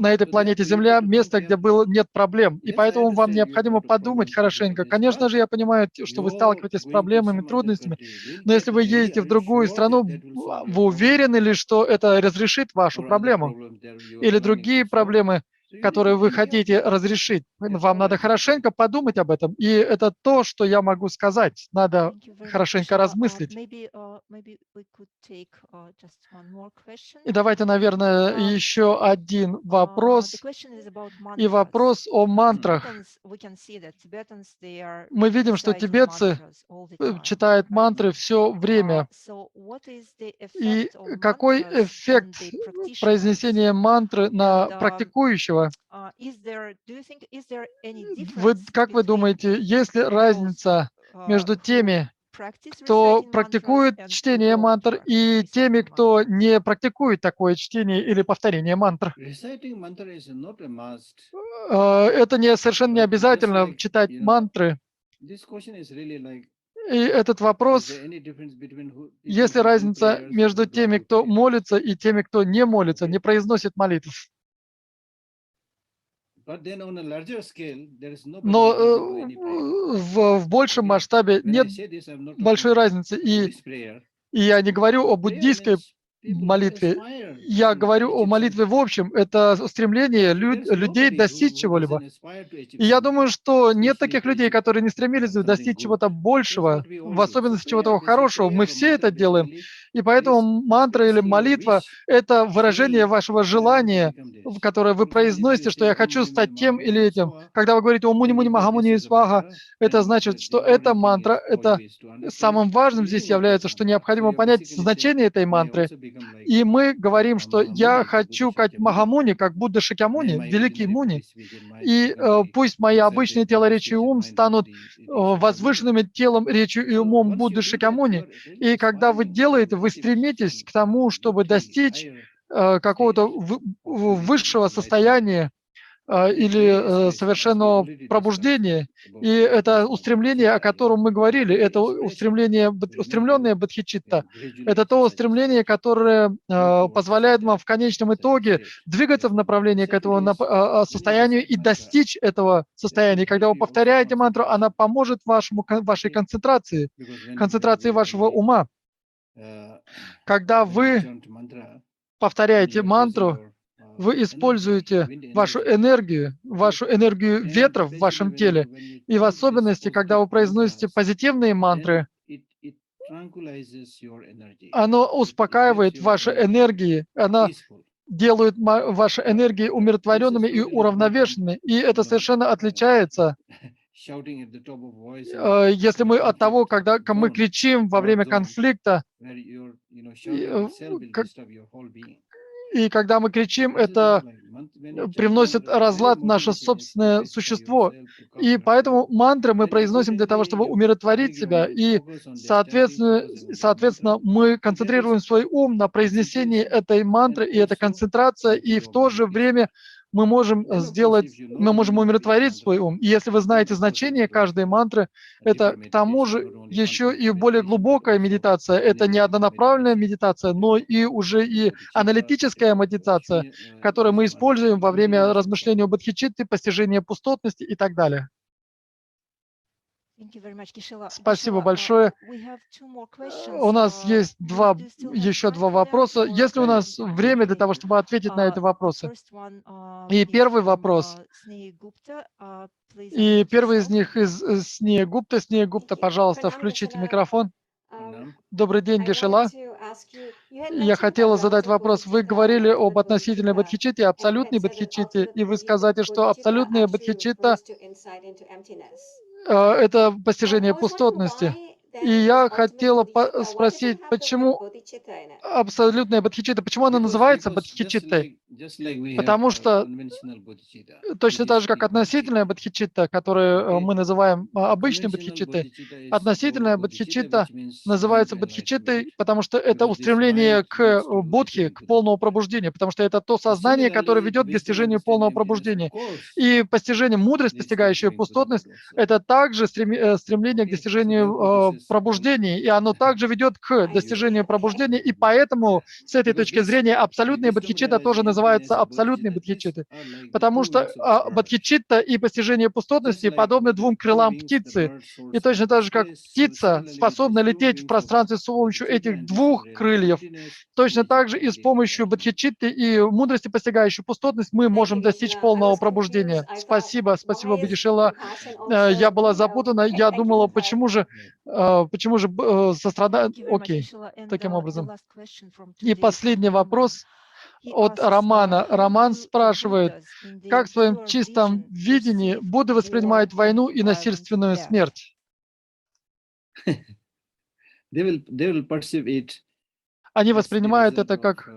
на этой планете Земля места, где нет проблем. И поэтому вам необходимо подумать хорошенько. Конечно же, я понимаю, что вы сталкиваетесь с проблемами, трудностями, но если вы едете в другую страну, вы уверены ли, что это разрешит вашу проблему? Или другие проблемы, которые вы хотите разрешить? Вам надо хорошенько подумать об этом. И это то, что я могу сказать. Надо хорошенько размыслить. И давайте, наверное, еще один вопрос. И вопрос о мантрах. Мы видим, что тибетцы читают мантры все время. И какой эффект произнесения мантры на практикующего? Как вы думаете, есть ли разница между теми, кто практикует чтение мантр, и теми, кто не практикует такое чтение или повторение мантр? Это совершенно не обязательно читать мантры. И этот вопрос, есть ли разница между теми, кто молится, и теми, кто не молится, не произносит молитв? Но в большем масштабе нет большой разницы. И я не говорю о буддийской молитве, я говорю о молитве в общем. Это стремление людей достичь чего-либо. И я думаю, что нет таких людей, которые не стремились достичь чего-то большего, в особенности чего-то хорошего. Мы все это делаем. И поэтому мантра или молитва – это выражение вашего желания, которое вы произносите, что я хочу стать тем или этим. Когда вы говорите «О муни-муни махамуни сваха», это значит, что эта мантра, это самым важным здесь является, что необходимо понять значение этой мантры. И мы говорим, что я хочу как Махамуни, как Будда Шакьямуни, великий Муни, и пусть мои обычные тело, речь и ум станут возвышенными телом, речью и умом Будды Шакьямуни. И когда вы делаете, вы стремитесь к тому, чтобы достичь какого-то высшего состояния или совершенного пробуждения. И это устремление, о котором мы говорили, это устремленное бодхичитта. Это то устремление, которое позволяет вам в конечном итоге двигаться в направлении к этому состоянию и достичь этого состояния. И когда вы повторяете мантру, она поможет вашей концентрации вашего ума. Когда вы повторяете мантру, вы используете вашу энергию ветра в вашем теле. И в особенности, когда вы произносите позитивные мантры, оно успокаивает ваши энергии, оно делает ваши энергии умиротворенными и уравновешенными. И это совершенно отличается, если мы от того, когда мы кричим во время конфликта, и когда мы кричим, это привносит разлад в наше собственное существо. И поэтому мантры мы произносим для того, чтобы умиротворить себя. И, соответственно, мы концентрируем свой ум на произнесении этой мантры, и это концентрация, и в то же время мы можем умиротворить свой ум. И если вы знаете значение каждой мантры, это к тому же еще и более глубокая медитация. Это не однонаправленная медитация, но и уже и аналитическая медитация, которую мы используем во время размышления об Бодхичитте, постижения пустотности и так далее. Спасибо большое. У нас есть еще два вопроса. Есть ли у нас время для того, чтобы ответить на эти вопросы? И первый вопрос. И первый из них из Снея Гупта. Снея Гупта, пожалуйста, включите микрофон. Добрый день, Гешела. Я хотела задать вопрос. Вы говорили об относительной бодхичитте, абсолютной бодхичитте, и вы сказали, что абсолютная бодхичитта это постижение пустотности. И я хотела спросить, почему абсолютная бодхичитта, почему она называется бодхичиттой? Потому что точно так же, как относительная бодхичитта, которую мы называем обычной бодхичиттой, относительная бодхичитта называется бодхичиттой, потому что это устремление к бодхи, к полному пробуждению, потому что это то сознание, которое ведет к достижению полного пробуждения. И постижение, мудрость, постигающая пустотность, это также стремление к достижению пробуждения, и оно также ведет к достижению пробуждения, и поэтому с этой точки зрения абсолютная бодхичитта тоже называется абсолютной бодхичиттой, потому что бодхичитта и постижение пустотности подобны двум крылам птицы, и точно так же, как птица способна лететь в пространстве с помощью этих двух крыльев, точно так же и с помощью бодхичитты и мудрости, постигающей пустотность, мы можем достичь полного пробуждения. Спасибо, спасибо, Бодхишила. Я была запутана, я думала, почему же сострадание... Окей, таким образом. И последний вопрос от Романа. Роман спрашивает, как в своем чистом видении Будда воспринимает войну и насильственную смерть? Они воспринимают это как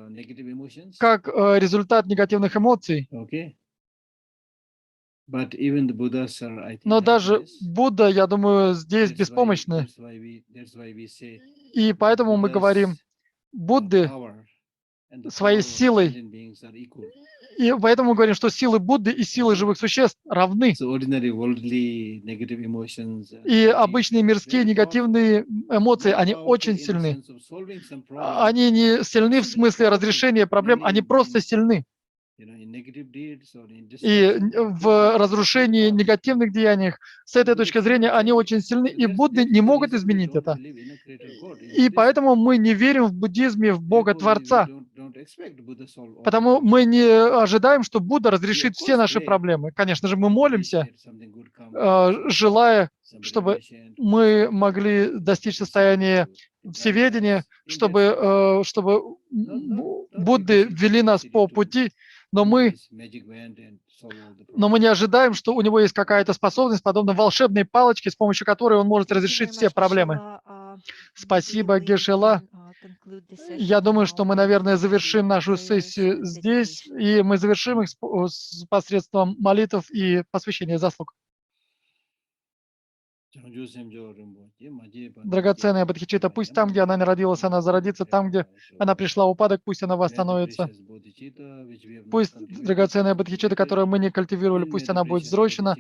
результат негативных эмоций. Но даже Будда, я думаю, здесь беспомощны. И поэтому мы говорим, Будды своей силой. И поэтому мы говорим, что силы Будды и силы живых существ равны. И обычные мирские негативные эмоции, они очень сильны. Они не сильны в смысле разрешения проблем, они просто сильны. И в разрушении негативных деяниях, с этой точки зрения, они очень сильны, и Будды не могут изменить это. И поэтому мы не верим в буддизме в Бога-творца. Потому мы не ожидаем, что Будда разрешит все наши проблемы. Конечно же, мы молимся, желая, чтобы мы могли достичь состояния всеведения, чтобы Будды вели нас по пути, но мы не ожидаем, что у него есть какая-то способность, подобно волшебной палочке, с помощью которой он может разрешить все проблемы. Спасибо, Гешела. Я думаю, что мы, наверное, завершим нашу сессию здесь, и мы завершим их посредством молитв и посвящения заслуг. Драгоценная Бодхичитта, пусть там, где она не родилась, она зародится, там, где она пришла в упадок, пусть она восстановится. Пусть драгоценная Бодхичитта, которую мы не культивировали, пусть она будет взрощена.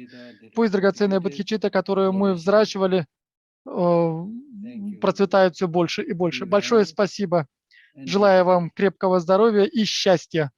Пусть драгоценная Бодхичитта, которую мы взращивали, процветает все больше и больше. Большое спасибо. Желаю вам крепкого здоровья и счастья.